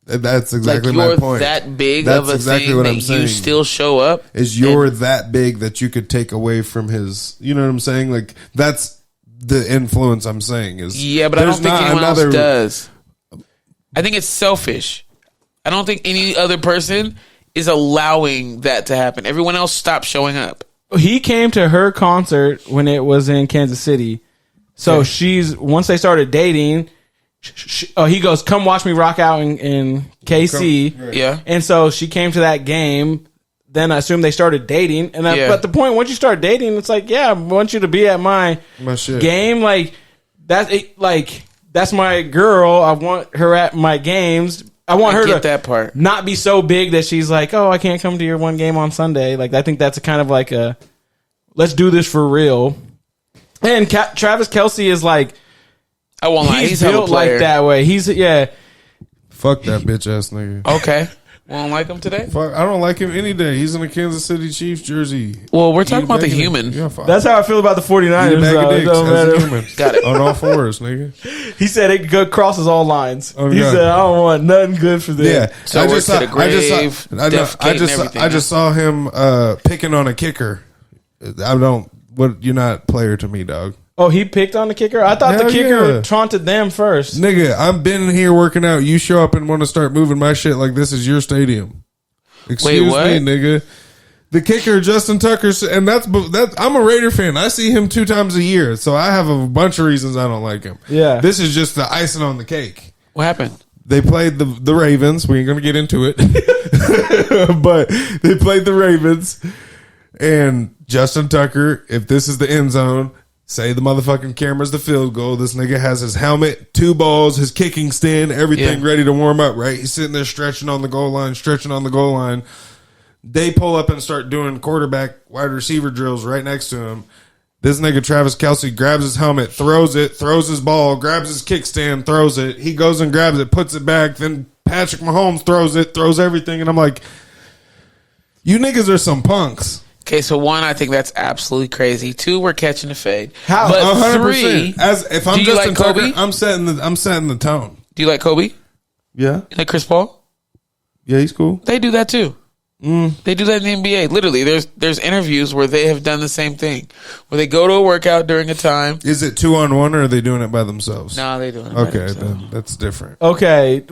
That's exactly like my you're point. that big That's of a exactly thing what that I'm saying. you still show up. Is you're that big that you could take away from his, you know what I'm saying? Like, that's the influence I'm saying. Is yeah, but I don't think anyone else does. I think it's selfish. I don't think any other person is allowing that to happen. Everyone else stopped showing up. He came to her concert when it was in Kansas City. So once they started dating... he goes, come watch me rock out in KC. Yeah. And so she came to that game. Then I assume they started dating. But the point, once you start dating, it's like, yeah, I want you to be at my shit. game. Like, that's my girl. I want her at my games. I want her to that part. Not be so big that she's like, oh, I can't come to your one game on Sunday. Like, I think that's a kind of like a, let's do this for real. And Travis Kelce is like, I won't lie. He's built like that way. Fuck that bitch ass nigga. Okay. Won't like him today? Fuck, I don't like him any day. He's in a Kansas City Chiefs jersey. Well, we're talking about the human. Yeah, that's how I feel about the 49ers. It doesn't matter. Got it. On all fours, nigga. He said it crosses all lines. Oh, he God. said, I don't want nothing good for them. Yeah. So I just saw him picking on a kicker. You're not player to me, dog. Oh, he picked on the kicker? I thought Hell the kicker yeah. taunted them first. Nigga, I've been here working out. You show up and want to start moving my shit like this is your stadium. Excuse what? me, nigga. The kicker, Justin Tucker, and that's I'm a Raider fan. I see him 2 times a year, so I have a bunch of reasons I don't like him. Yeah. This is just the icing on the cake. What happened? They played the Ravens. We ain't gonna get into it, but they played the Ravens, and Justin Tucker. If this is the end zone, say the motherfucking camera's the field goal. This nigga has his helmet, 2 balls, his kicking stand, everything ready to warm up. Right, he's sitting there stretching on the goal line. They pull up and start doing quarterback wide receiver drills right next to him. This nigga Travis Kelce grabs his helmet, throws his ball, grabs his kickstand, throws it. He goes and grabs it, puts it back. Then Patrick Mahomes throws everything. And I'm like, you niggas are some punks. Okay, so 1, I think that's absolutely crazy. 2, we're catching the fade. How? But 100%. 3, As if I'm do you Justin like Tucker, Kobe? I'm setting the tone. Do you like Kobe? Yeah, You like Chris Paul? yeah, he's cool. They do that too. They do that in the NBA. Literally, there's interviews where they have done the same thing, where they go to a workout during a time. Is it 2-on-1 or are they doing it by themselves? No, they do it. Okay, then that's different. Okay.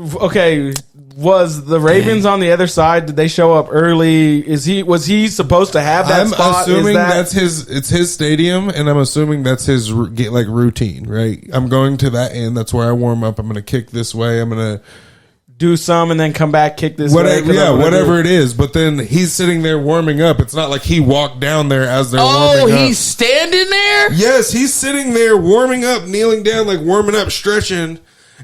Was the Ravens on the other side? Did they show up early? Was he supposed to have that I'm spot? assuming Is that, it's his stadium, and I'm assuming that's his routine, right? I'm going to that end. That's where I warm up. I'm going to kick this way. I'm going to do some and then come back, kick this whatever, way. yeah, whatever it is. But then he's sitting there warming up. It's not like he walked down there as they're warming up. Oh, he's standing there? Yes, he's sitting there warming up, kneeling down, like warming up, stretching,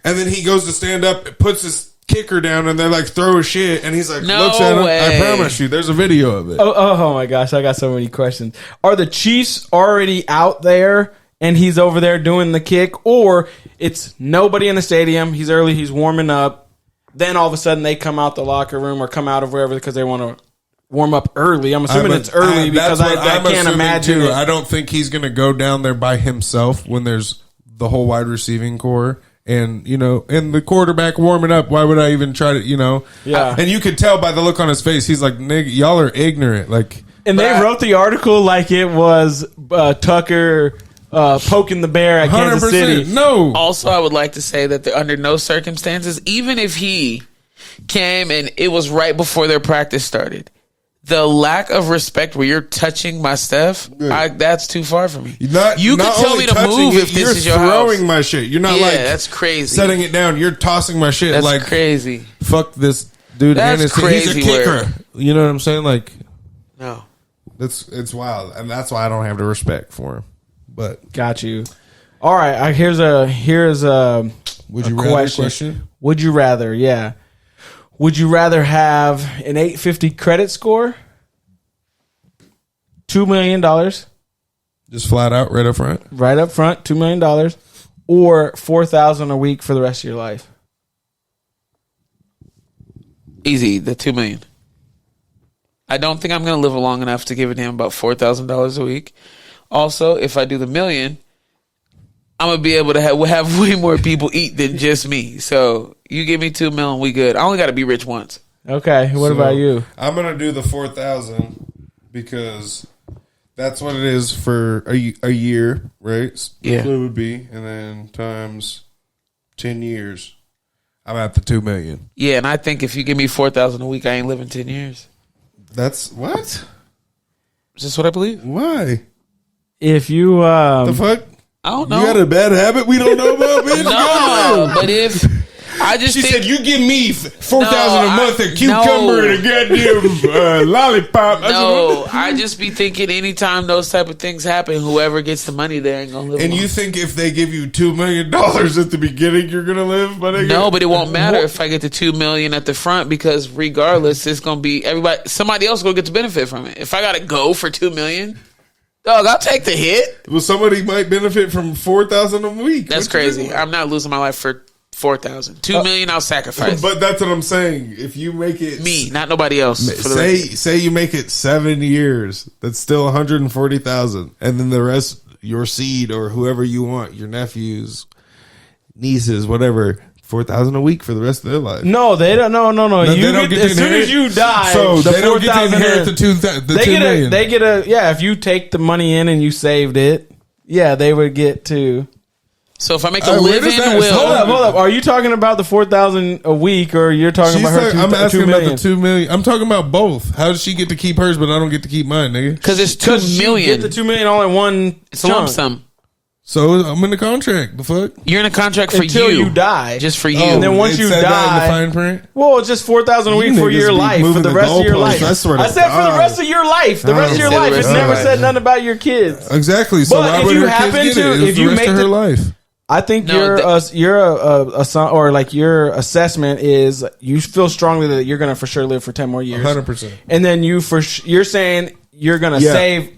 and then he goes to stand up, puts his kicker down, and they're like, throw his shit, and he's like, No looks at him. way. I promise you, there's a video of it. Oh my gosh, I got so many questions. Are the Chiefs already out there and he's over there doing the kick, or it's nobody in the stadium, he's early, he's warming up, then all of a sudden they come out the locker room or come out of wherever because they want to warm up early? I'm assuming it's early because I can't imagine it. I don't think he's going to go down there by himself when there's the whole wide receiving core. And, and the quarterback warming up, why would I even try to, Yeah. And you could tell by the look on his face, he's like, nigga, y'all are ignorant. Like, And they wrote the article like it was Tucker poking the bear at Kansas City. No. Also, I would like to say that under no circumstances, even if he came and it was right before their practice started, the lack of respect where you're touching my stuff, that's too far for me. You can tell me to move if this is your house. You're throwing my shit. You're not that's crazy. setting it down. You're tossing my shit. That's like crazy. Fuck this dude. That's and crazy He's a kicker. word. You know what I'm saying? Like, No. it's wild, and that's why I don't have the respect for him. But Got you. All right, here's a would you a rather question? Would you rather? Yeah. Would you rather have an 850 credit score, $2 million Just flat out, right up front. right up front, $2 million, or $4,000 a week for the rest of your life? Easy, the $2 million. I don't think I'm going to live long enough to give a damn about $4,000 a week. Also, if I do the $1 million, I'm gonna be able to have way more people eat than just me. So you give me $2 million, we good. I only got to be rich once. Okay, what about you? I'm gonna do the 4,000 because that's what it is for a year, right? Yeah. That's what it would be, and then times 10 years, I'm at the 2 million. Yeah, and I think if you give me $4,000 a week, I ain't living 10 years. That's what? Is this what I believe? Why? If you The fuck? I don't know. You got a bad habit we don't know about, bitch? No, but if I just She think, said, "You give me 4,000 No, a month, I- a cucumber, no. and a goddamn lollipop." no, I just be thinking anytime those type of things happen, whoever gets the money there ain't gonna live. And long. you think if they give you $2 million at the beginning, you're gonna live? But No, but it won't matter if I get the $2 million at the front because regardless, it's gonna be somebody else gonna get to benefit from it. If I gotta go for $2 million, dog, I'll take the hit. Well, somebody might benefit from 4,000 a week. That's What you crazy. doing? I'm not losing my life for 4,000. $2 million, I'll sacrifice. But that's what I'm saying. If you make it Me, not nobody else. For the say you make it 7 years, that's still 140,000, and then the rest, your seed or whoever you want, your nephews, nieces, whatever, 4,000 a week for the rest of their life. no, they don't. No. They You don't get, get as to soon inherit- as you die, So the they don't get to 4,000 inherit is- the 2 they million. get a yeah. If you take the money in and you saved it, Yeah, they would get to. So if I make a Where live-in does that will, Hold up. Are you talking about the 4,000 a week, or you're talking about her? I'm asking 2 about million? the 2 million. I'm talking about both. How does she get to keep hers, but I don't get to keep mine, nigga? because it's 2 million. Get the 2 million all in one. It's a lump sum. So I'm in the contract. The fuck? You're in a contract for Until you die. just for you. And then once It you said that in die, the fine print. well, it's just 4,000 a week for niggas your be life, for moving the the rest of your goalposts. life. I swear to I said for the God. rest of your life. The rest of your said the life. It rest of never your said life. nothing about your kids. Exactly. So But why if would you her happen kids get to- it? if It's you the rest make of her the- life. I think No, you're a son, or like your assessment is you feel strongly that you're gonna for sure live for 10 more years, 100%. and then you're saying you're gonna Yeah. save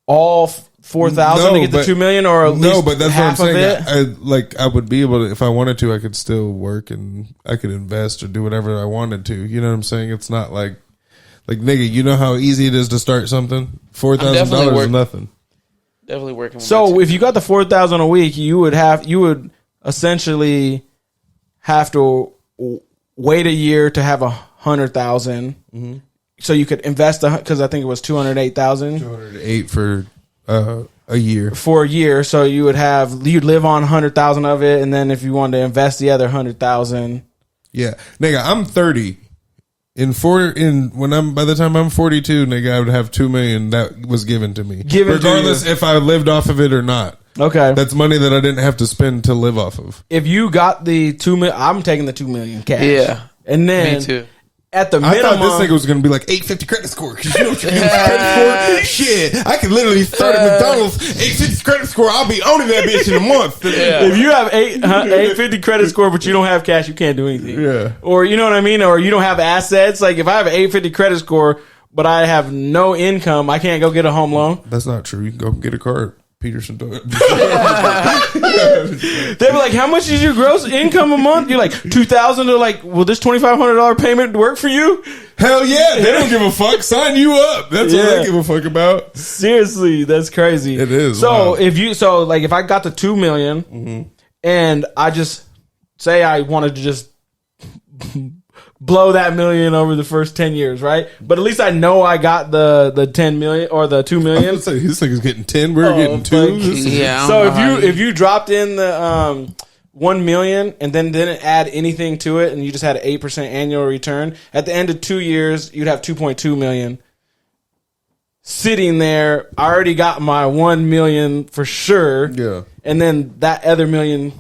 all 4,000 to get the 2 million, or at least but that's half what I'm of saying. it. I would be able to, if I wanted to, I could still work and I could invest or do whatever I wanted to. You know what I'm saying? It's not like nigga, you know how easy it is to start something? $4,000 is nothing. Definitely working. With So if you got the 4,000 a week, you would essentially have to wait a year to have 100,000. Mm-hmm. So you could invest because I think it was 208,000. 208 for a year. For a year, so you'd live on 100,000 of it, and then if you wanted to invest the other 100,000, Yeah, nigga, I'm 30. By the time I'm 42, nigga, I would have 2 million that was given to me, regardless if I lived off of it or not. okay, That's money that I didn't have to spend to live off of. if you got the 2 million, I'm taking the 2 million cash. Yeah. and then Me too. at the I minimum, thought this nigga was gonna be like 850 credit score. 'Cause you know what you use credit score? Shit, I could literally start at McDonald's 850 credit score. I'll be owning that bitch in a month. if you have 850 credit score, but you don't have cash, you can't do anything. Yeah. Or you know what I mean? Or you don't have assets. Like if I have an 850 credit score, but I have no income, I can't go get a home loan. That's not true. You can go get a car at Peterson. They'd be like, how much is your gross income a month? You're like, 2,000. They're like, will this $2,500 payment work for you? Hell yeah, they don't give a fuck. Sign you up. That's what Yeah. they give a fuck about. Seriously, that's crazy. It is, So wow. if I got the 2 million and I just say I wanted to just blow that million over the first 10 years, right? But at least I know I got the 10 million or the 2 I million. was say, this nigga's getting 10. We're getting 2. like- This is- Yeah. I So don't know how if you dropped in the 1 million and then didn't add anything to it and you just had an 8% annual return, at the end of 2 years you'd have 2.2 million sitting there. I already got my 1 million for sure. Yeah. And then that other million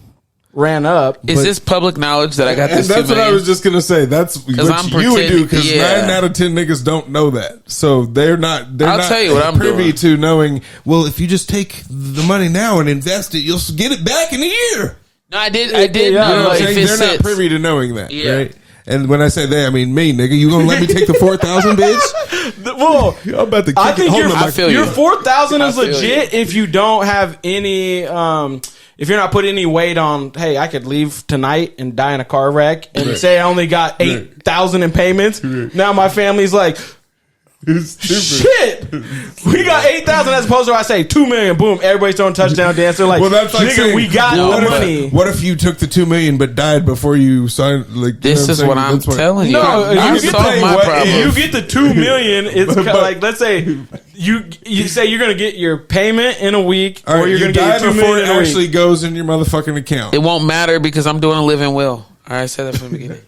ran up. Is this public knowledge that I got And this? that's 2 what I million? was just gonna say. That's what I'm you would do, because pretending- 9 out of 10 niggas don't know that. So they're not. I'll tell you what I'm privy doing. to knowing. Well, if you just take the money now and invest it, you'll get it back in a year. No, I did. Yeah, I did you know You know know what I'm if saying? it They're not sits. privy to knowing that, Yeah. right? And when I say they, I mean me, nigga. You gonna let me take the 4,000, bitch? Well, I'm about to. I kick it. think Hold your, on, I feel your you. 4,000 is I feel legit if you don't have any, if you're not putting any weight on, hey, I could leave tonight and die in a car wreck and Right. say I only got 8,000 in payments. Now my family's like, It's stupid. shit, we got 8,000 as opposed to I say 2 million, boom, everybody's throwing touchdown dance. They're like, Well, that's like nigga, saying, we got well, the money. What if you took the 2 million but died before you signed? Like This is what I'm telling you. No, I you get, solved my problem. you get the 2 million. It's kinda like, let's say you say you're gonna get your payment in a week, All right, or you're you gonna die get your 2 before million it in a actually week. goes in your motherfucking account. It won't matter because I'm doing a living will. All right, I said that from the beginning.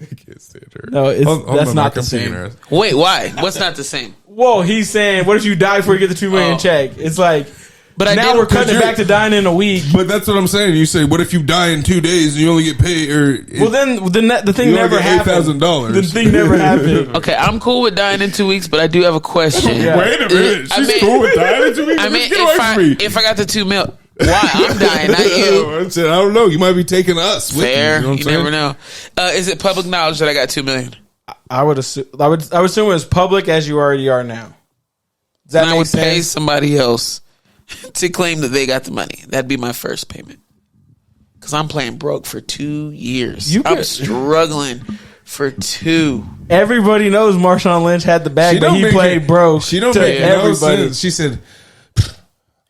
No, it's, that's on, not my the same. computer. Wait, why? What's not the same? Whoa, he's saying, what if you die before you get the 2 million Oh. check? It's like, But I now did- we're cutting it you're- back to dying in a week. But that's what I'm saying. You say, what if you die in 2 days and you only get paid? Or Well, then the thing You never only get happened. $8,000. The thing never happened. Okay, I'm cool with dying in 2 weeks, but I do have a question. Yeah. wait a minute, I she's mean- cool with dying in 2 weeks. I mean, Get away from me. if I got the 2 mil, why I'm dying, not you? I said, I don't know. You might be taking us. With Fair, You, know what you I'm never saying? know. Is it public knowledge that I got 2 million? I would assume as public as you already are now. Does that And I make would pay sense? somebody else to claim that they got the money. That'd be my first payment. Because I'm playing broke for 2 years. I'm could- struggling for 2. Everybody knows Marshawn Lynch had the bag, but he make played it- broke. She don't to make no everybody. sense. She said,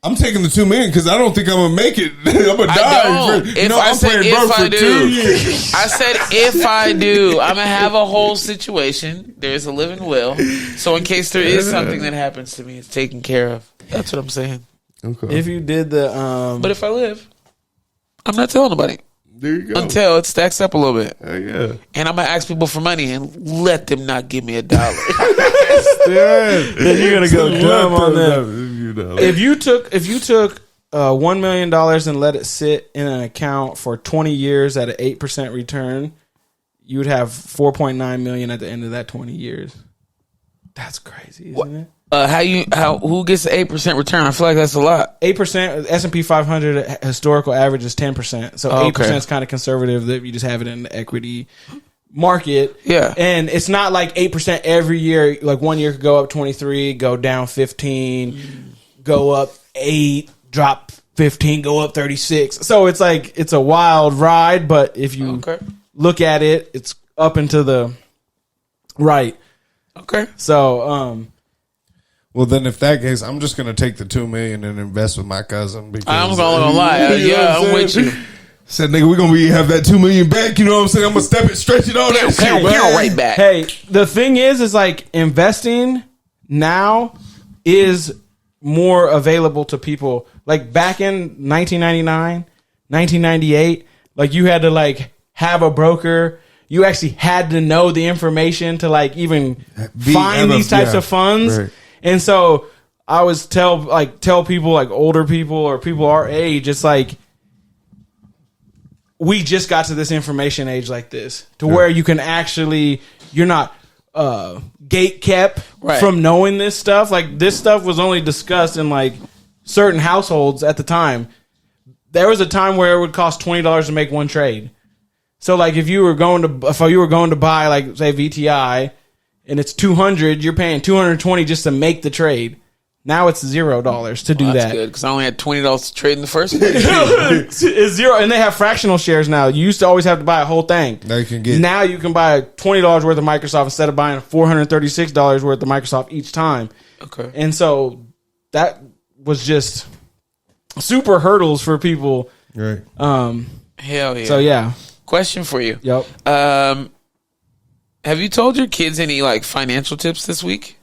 I'm taking the 2 million because I don't think I'm gonna make it. I'm gonna I die. don't. You know, I I'm said playing if broke I for do. 2 years. I said if I do, I'm gonna have a whole situation. There's a living will, so in case there is something that happens to me, it's taken care of. That's what I'm saying. Okay. If you did the But if I live, I'm not telling nobody There you go. until it stacks up a little bit. Yeah. And I'm gonna ask people for money and let them not give me $1. then you're gonna go dumb on them. You know. If you took $1 million and let it sit in an account for 20 years at an 8% return, you would have 4.9 million at the end of that 20 years. That's crazy, isn't it? Who gets the 8% return? I feel like that's a lot. 8%. S&P 500 historical average is 10%. So 8% is kind of conservative. That you just have it in the equity market. Yeah, and it's not like 8% every year. Like 1 year could go up 23, go down 15, go up 8, drop 15, go up 36. So it's like it's a wild ride. But if you look at it, it's up and to the right. Okay. So well, then if that case, I'm just gonna take the $2 million and invest with my cousin. Because I'm gonna lie. You know what I'm with you. Said nigga, we're gonna have that $2 million back. You know what I'm saying? I'm gonna stretch it all that shit. Right back. Hey, the thing is like investing now is more available to people. Like back in 1999, 1998, like you had to like have a broker. You actually had to know the information to like even find these types of funds. Right. And so I always tell people like older people or people our age, it's like we just got to this information age like this to where you can actually, you're not gate kept from knowing this stuff. Like this stuff was only discussed in like certain households at the time. There was a time where it would cost $20 to make one trade. So like if you were going to buy like say VTI and it's 200, you're paying 220 just to make the trade. Now it's $0 to do that. That's good because I only had $20 to trade in the first place. It's zero, and they have fractional shares now. You used to always have to buy a whole thing. Now you can buy $20 worth of Microsoft instead of buying $436 worth of Microsoft each time. Okay, and so that was just super hurdles for people. Right. Hell yeah. So yeah. Question for you. Yep. Have you told your kids any like financial tips this week?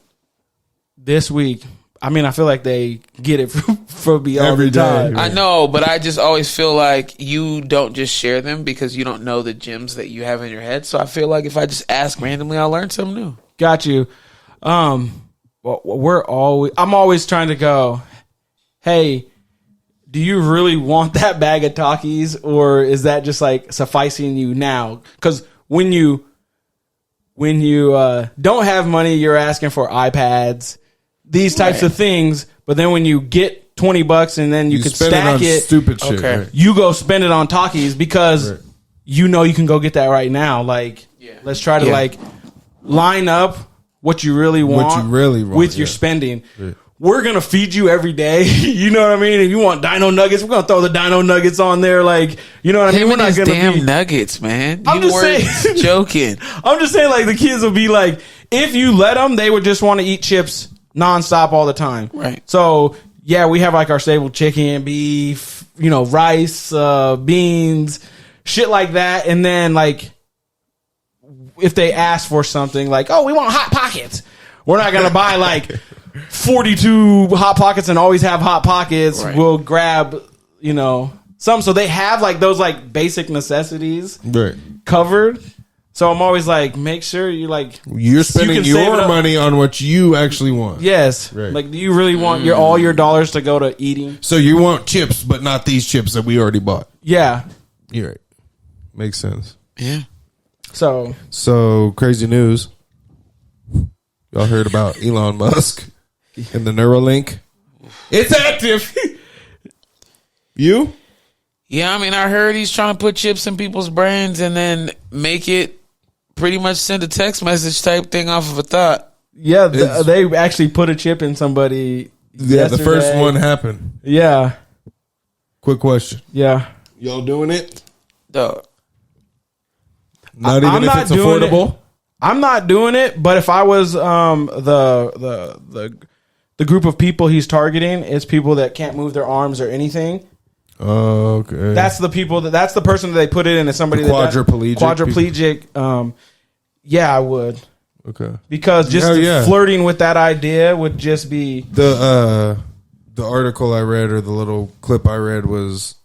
This week, I mean, I feel like they get it from me all the time. I know, but I just always feel like you don't just share them because you don't know the gems that you have in your head. So I feel like if I just ask randomly, I'll learn something new. Got you. Well, I'm always trying to go, hey, do you really want that bag of Takis, or is that just like sufficing you now? Because when you don't have money, you're asking for iPads, these types of things. But then when you get $20 and then you can stack it, stupid shit. Right. You go spend it on Takis because you know you can go get that right now. Like, let's try to like line up what you really want, with your spending. Yeah. We're going to feed you every day. You know what I mean? If you want dino nuggets, we're going to throw the dino nuggets on there. Like, you know what I mean? We're not going to damn nuggets, man. I'm just saying, joking. I'm just saying, like, the kids will be like, if you let them, they would just want to eat chips nonstop all the time. Right. So, yeah, we have like our stable chicken, beef, rice, beans, shit like that. And then, like, if they ask for something like, oh, we want Hot Pockets, we're not going to buy like 42 Hot Pockets and always have Hot Pockets. Right. We'll grab, some. So they have like those like basic necessities covered. So I'm always like, make sure you're spending your money on what you actually want. Yes. Right. Like, do you really want all your dollars to go to eating? So you want chips, but not these chips that we already bought. Yeah. You're right. Makes sense. Yeah. So crazy news. Y'all heard about Elon Musk and the Neuralink? It's active. You? Yeah, I mean, I heard he's trying to put chips in people's brains and then make it pretty much send a text message type thing off of a thought. Yeah, they actually put a chip in somebody. Yeah, the first one happened. Yeah. Quick question. Yeah. Y'all doing it? Dog. Not even if it's affordable? I'm not doing it, but if I was the group of people he's targeting, it's people that can't move their arms or anything. Oh, okay. That's the people that's the person that they put it in as somebody quadriplegic. Yeah, I would. Okay. Because just flirting with that idea would just be the article I read or the little clip I read was,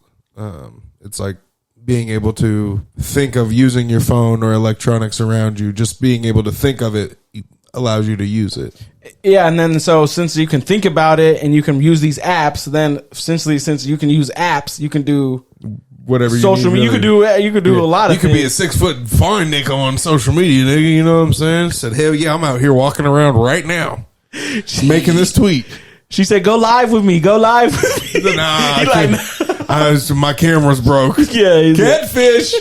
it's like being able to think of using your phone or electronics around you. Just being able to think of it allows you to use it. Yeah, and then so since you can think about it and you can use these apps, then essentially since you can use apps, you can do Whatever you social media. really. You could do a lot of You could be a 6-foot foreign nigga on social media, nigga. You know what I'm saying? Said, hell yeah, I'm out here walking around right now, making this tweet. She said, "Go live with me. Go live with me." Nah, my camera's broke. Yeah, he's Catfish.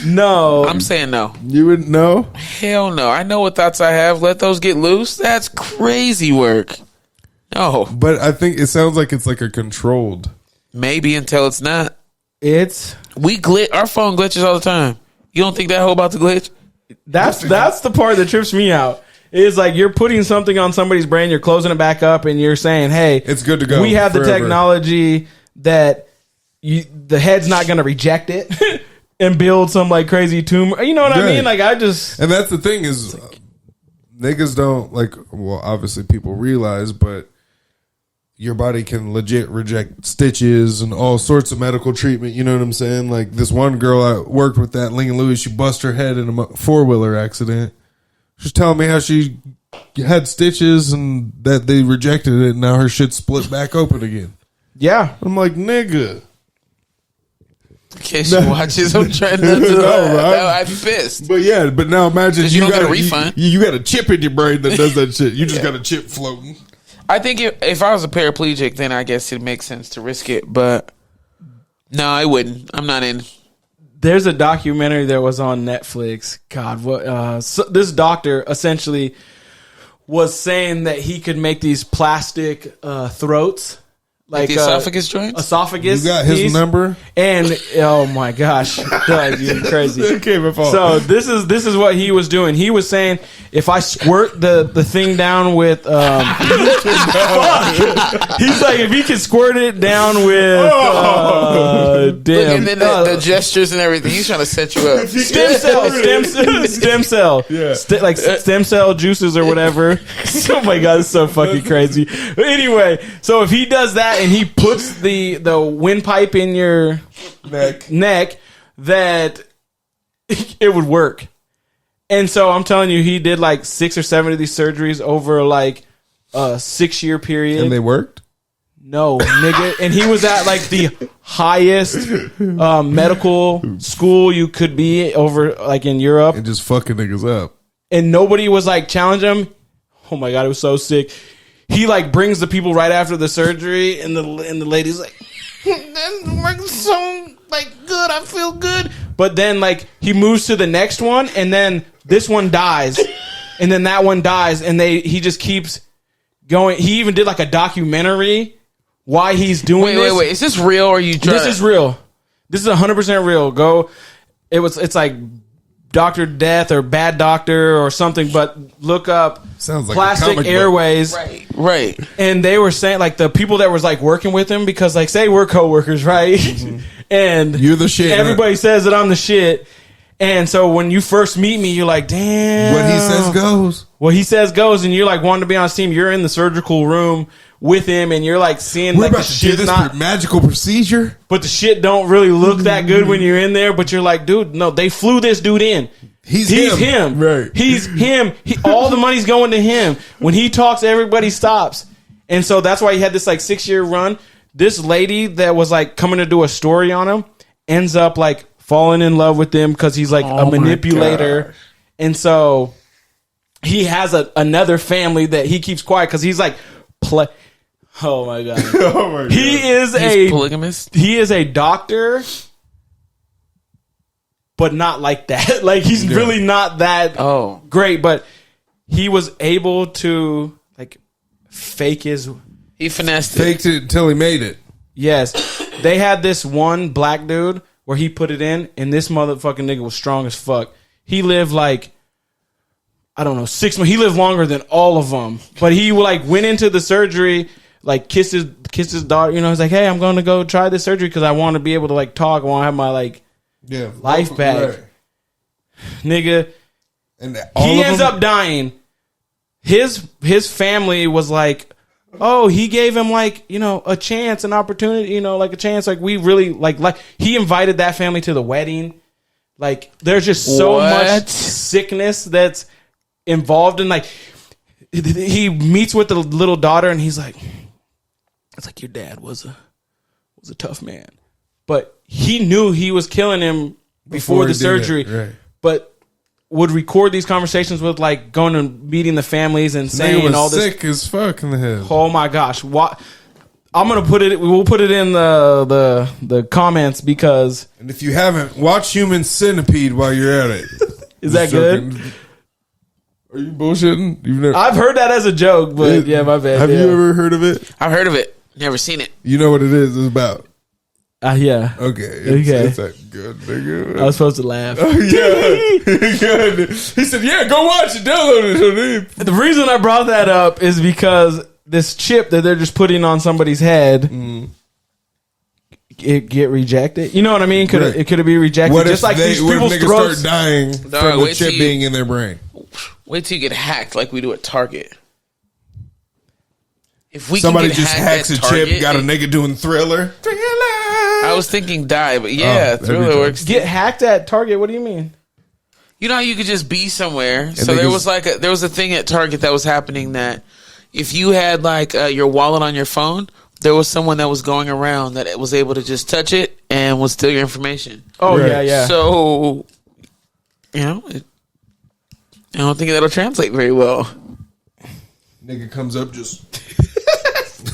no. I'm saying no. You wouldn't know. Hell no. I know what thoughts I have. Let those get loose. That's crazy work. No. But I think it sounds like it's like a controlled. Maybe until it's not. It's Our phone glitches all the time. You don't think that hoe about to glitch? that's the part that trips me out. It's like you're putting something on somebody's brain, you're closing it back up, and you're saying, "Hey, It's good to go We have the forever. technology that the head's not going to reject it and build some like crazy tumor." You know what I Right. mean? Like I just And that's the thing is, niggas don't like. Well, obviously people realize, but your body can legit reject stitches and all sorts of medical treatment. You know what I'm saying? Like this one girl I worked with at Ling and Louis, she bust her head in a 4-wheeler accident. She's telling me how she had stitches and that they rejected it, and now her shit split back open again. yeah. I'm like, nigga. In case she watches, I'm trying not to. No, right? I'd be pissed. But yeah, but now imagine 'Cause you don't got get a refund. You got a chip in your brain that does that shit. You just got a chip floating. I think if I was a paraplegic, then I guess it makes sense to risk it. But no, I wouldn't. I'm not in. There's a documentary that was on Netflix. God, what? So this doctor essentially was saying that he could make these plastic throats, like the esophagus joints? esophagus. You got his piece. number? And oh my gosh, Doug, you're crazy. Okay, my fault. So this is what he was doing. He was saying if I squirt the thing down with, he's like if he could squirt it down with, damn, And then the gestures and everything. He's trying to set you up. stem cell, Yeah. stem cell juices or whatever. Oh my god, it's so fucking crazy. But anyway, so if he does that and he puts the windpipe in your neck, that it would work. And so I'm telling you, he did like 6 or 7 of these surgeries over like a 6-year period. And they worked? No, nigga. And he was at like the highest medical school you could be over like in Europe. And just fucking niggas up. And nobody was like challenging him. Oh my god, it was so sick. He like brings the people right after the surgery, and the lady's like, "That's working so like good. I feel good." But then like he moves to the next one, and then this one dies, and then that one dies, and he just keeps going. He even did like a documentary why he's doing this. Wait. Is this real or are you trying? This is real. This is 100% real. Go. It's like Dr. Death or Bad Doctor or something, but look up Sounds like a Plastic comic book. Airways. Right. And they were saying like the people that was like working with him, because like say we're coworkers, right? And You're the shit. everybody says that I'm the shit. And so when you first meet me, you're like, damn. What he says goes. What he says goes, and you're like wanting to be on his team. You're in the surgical room with him, and you're like seeing We're like about the to do shit this not, magical procedure. but the shit don't really look that good when you're in there. But you're like, dude, no, they flew this dude in. He's him. Right. He's him. All the money's going to him. When he talks, everybody stops. And so that's why he had this like 6-year run. This lady that was like coming to do a story on him ends up like falling in love with him because he's like a manipulator. And so he has another family that he keeps quiet because he's like oh my god. Oh my God. He's polygamist. He is a doctor, but not like that. Like he's really not that great, but he was able to like fake his. He finessed it. Faked it until he made it. Yes, they had this one black dude where he put it in, and this motherfucking nigga was strong as fuck. He lived like, I don't know, 6 months. He lived longer than all of them, but he like went into the surgery, like kissed his daughter. You know, he's like, hey, I'm going to go try this surgery because I want to be able to like talk. I want to have my like life back, Right. nigga. And He ends up dying. His family was like, oh, he gave him like, you know, a chance, an opportunity, you know, like a chance. Like we really like he invited that family to the wedding. Like there's just so much sickness that's involved in like he meets with the little daughter and he's like, it's like your dad was a tough man, but he knew he was killing him before the surgery, right. But would record these conversations with like going and meeting the families and saying all this. Sick as fuck in the head. Oh my gosh! What? I'm gonna put it. We'll put it in the comments because. And if you haven't, watch Human Centipede while you're at it. Is that good? Are you bullshitting? I've heard that as a joke, but yeah, my bad. Have you ever heard of it? I've heard of it. Never seen it. You know what it is? It's about. Yeah. Okay. It's that good, nigga. I was supposed to laugh. Oh, yeah. Good. He said, yeah, go watch it. Download it. The reason I brought that up is because this chip that they're just putting on somebody's head, it get rejected. You know what I mean? Could it be rejected? What just like these people's throats start dying from the chip being in their brain? Wait till you get hacked like we do at Target. If we somebody can get just hacks a Target, chip, got a nigga doing Thriller. I was thinking Die, but yeah, Thriller works. Get hacked at Target? What do you mean? You know how you could just be somewhere. So there was a thing at Target that was happening that if you had like your wallet on your phone, there was someone that was going around that was able to just touch it and would steal your information. Oh right. yeah. So you know, I don't think that'll translate very well. Nigga comes up just.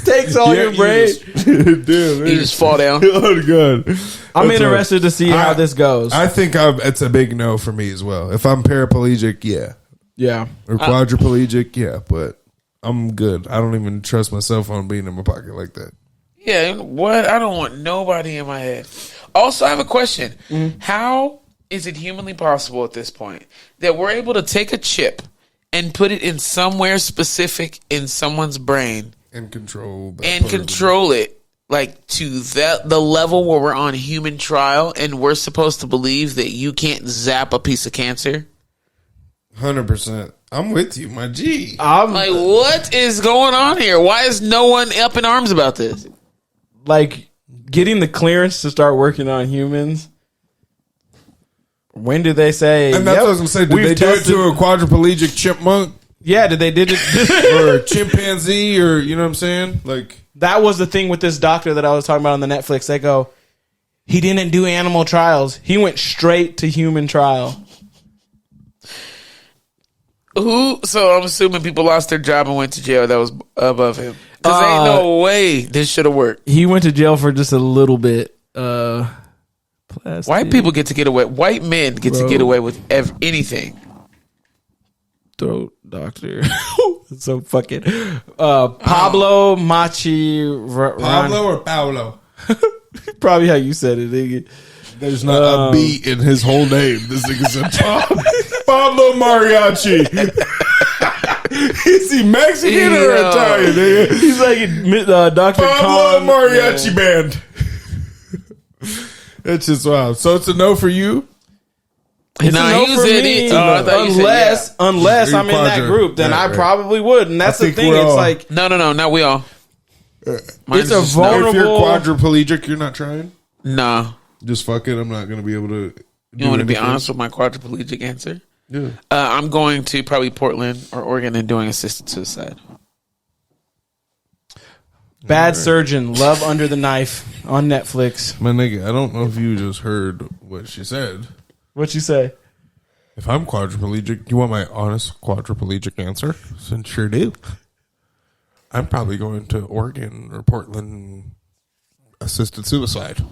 Takes all your brain. You just fall down. Oh, God. I'm interested to see how this goes. I think it's a big no for me as well. If I'm paraplegic, yeah. Yeah. Or quadriplegic, yeah. But I'm good. I don't even trust my cell phone being in my pocket like that. Yeah, what? I don't want nobody in my head. Also, I have a question. Mm-hmm. How is it humanly possible at this point that we're able to take a chip and put it in somewhere specific in someone's brain and control it like to the level where we're on human trial and we're supposed to believe that you can't zap a piece of cancer? 100%. I'm with you, my G. I'm like, what is going on here? Why is no one up in arms about this? Like getting the clearance to start working on humans. When did they say? And that's what I was gonna say. Did they do it to a quadriplegic chipmunk? Yeah, did it or a chimpanzee, or you know what I'm saying? Like that was the thing with this doctor that I was talking about on the Netflix. They go, he didn't do animal trials. He went straight to human trial. So I'm assuming people lost their job and went to jail. That was above him. Because ain't no way this should have worked. He went to jail for just a little bit. White people get to get away. White men get to get away with anything. Throat doctor. So fucking Pablo Machi. Pablo or Paulo? Probably how you said it, nigga. There's not a B in his whole name. This nigga said Pablo Mariachi. Is he Mexican or Italian, nigga? He's like Dr. Pablo Khan, Mariachi band. That's just wild. So it's a no for you? It's a no for me. Unless I'm in that group, then I probably would. And that's the thing. It's like no, not we all. It's a vulnerable. If you're quadriplegic, you're not trying. No, just fuck it. I'm not going to be able to. You want to be honest with my quadriplegic answer? Yeah. I'm going to probably Portland or Oregon and doing assisted suicide. Bad Surgeon, Love Under the Knife on Netflix. My nigga, I don't know if you just heard what she said. What'd you say? If I'm quadriplegic, you want my honest quadriplegic answer? Since sure do. I'm probably going to Oregon or Portland assisted suicide.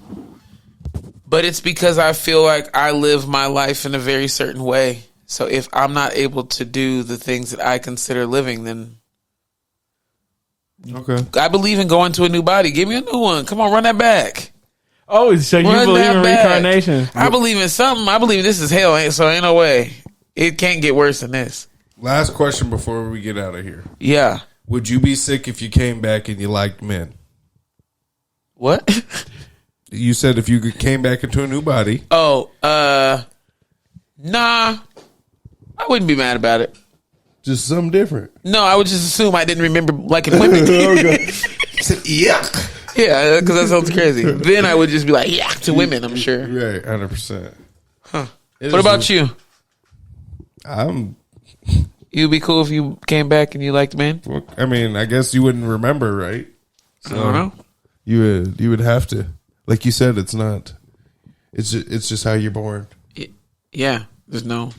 But it's because I feel like I live my life in a very certain way. So if I'm not able to do the things that I consider living, then okay. I believe in going to a new body. Give me a new one. Come on, run that back. Oh, so you believe in reincarnation? I believe in something. I believe this is hell, so ain't no way. It can't get worse than this. Last question before we get out of here. Yeah. Would you be sick if you came back and you liked men? What? You said if you came back into a new body. Oh, nah. I wouldn't be mad about it. Just something different. No, I would just assume I didn't remember liking women. Okay. Said, yuck. Yeah, because that sounds crazy. Then I would just be like, yuck to women, I'm sure. Right, 100%. Huh. What about you? You'd be cool if you came back and you liked men? I mean, I guess you wouldn't remember, right? So, I don't know. You would have to. Like you said, it's not. It's just how you're born. Yeah, there's no.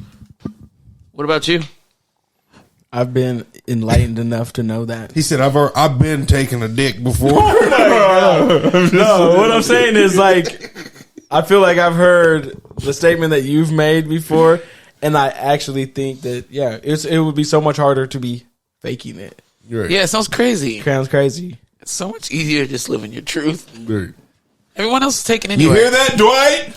What about you? I've been enlightened enough to know that. He said, I've been taking a dick before. No, what I'm saying is like, I feel like I've heard the statement that you've made before, and I actually think that it would be so much harder to be faking it. Right. Yeah, it sounds crazy. Sounds crazy. It's so much easier just living your truth. Right. Everyone else is taking You anyway. hear that, Dwight?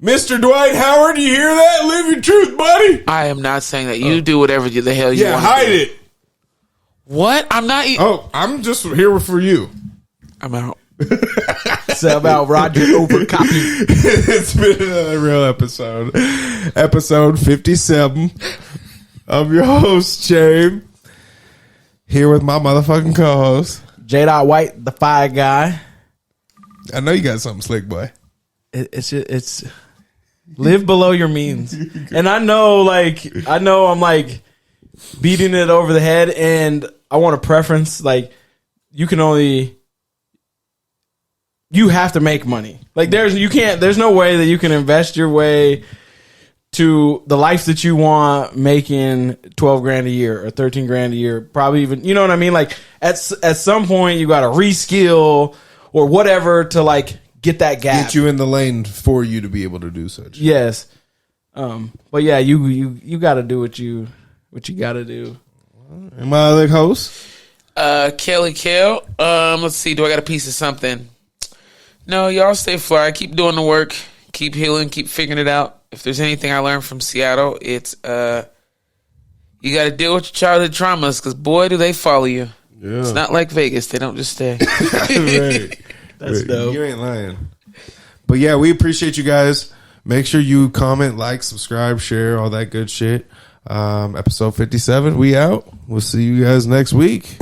Mr. Dwight Howard, you hear that? Live your truth, buddy. I am not saying that. You do whatever the hell you want. Yeah, hide it. What? I'm not. I'm just here for you. I'm out. It's about Roger over copy. It's been another real episode. Episode 57 of your host, James. Here with my motherfucking co-host. J. White, the fire guy. I know you got something slick, boy. It's live below your means. And I know I'm like beating it over the head, and I want a preference. Like, you have to make money. Like, there's no way that you can invest your way to the life that you want making $12,000 a year or $13,000 a year, probably even, you know what I mean? Like, at some point you got to reskill or whatever to like get that gap. Get you in the lane for you to be able to do such. Yes. But yeah, you got to do what you got to do. And my other host, Kelly Kell. Let's see. Do I got a piece of something? No, y'all stay fly. Keep doing the work. Keep healing. Keep figuring it out. If there's anything I learned from Seattle, it's you got to deal with your childhood traumas, because boy, do they follow you. Yeah. It's not like Vegas. They don't just stay. Right. That's dope. You ain't lying. But yeah, we appreciate you guys. Make sure you comment, like, subscribe, share, all that good shit. Episode 57, we out. We'll see you guys next week.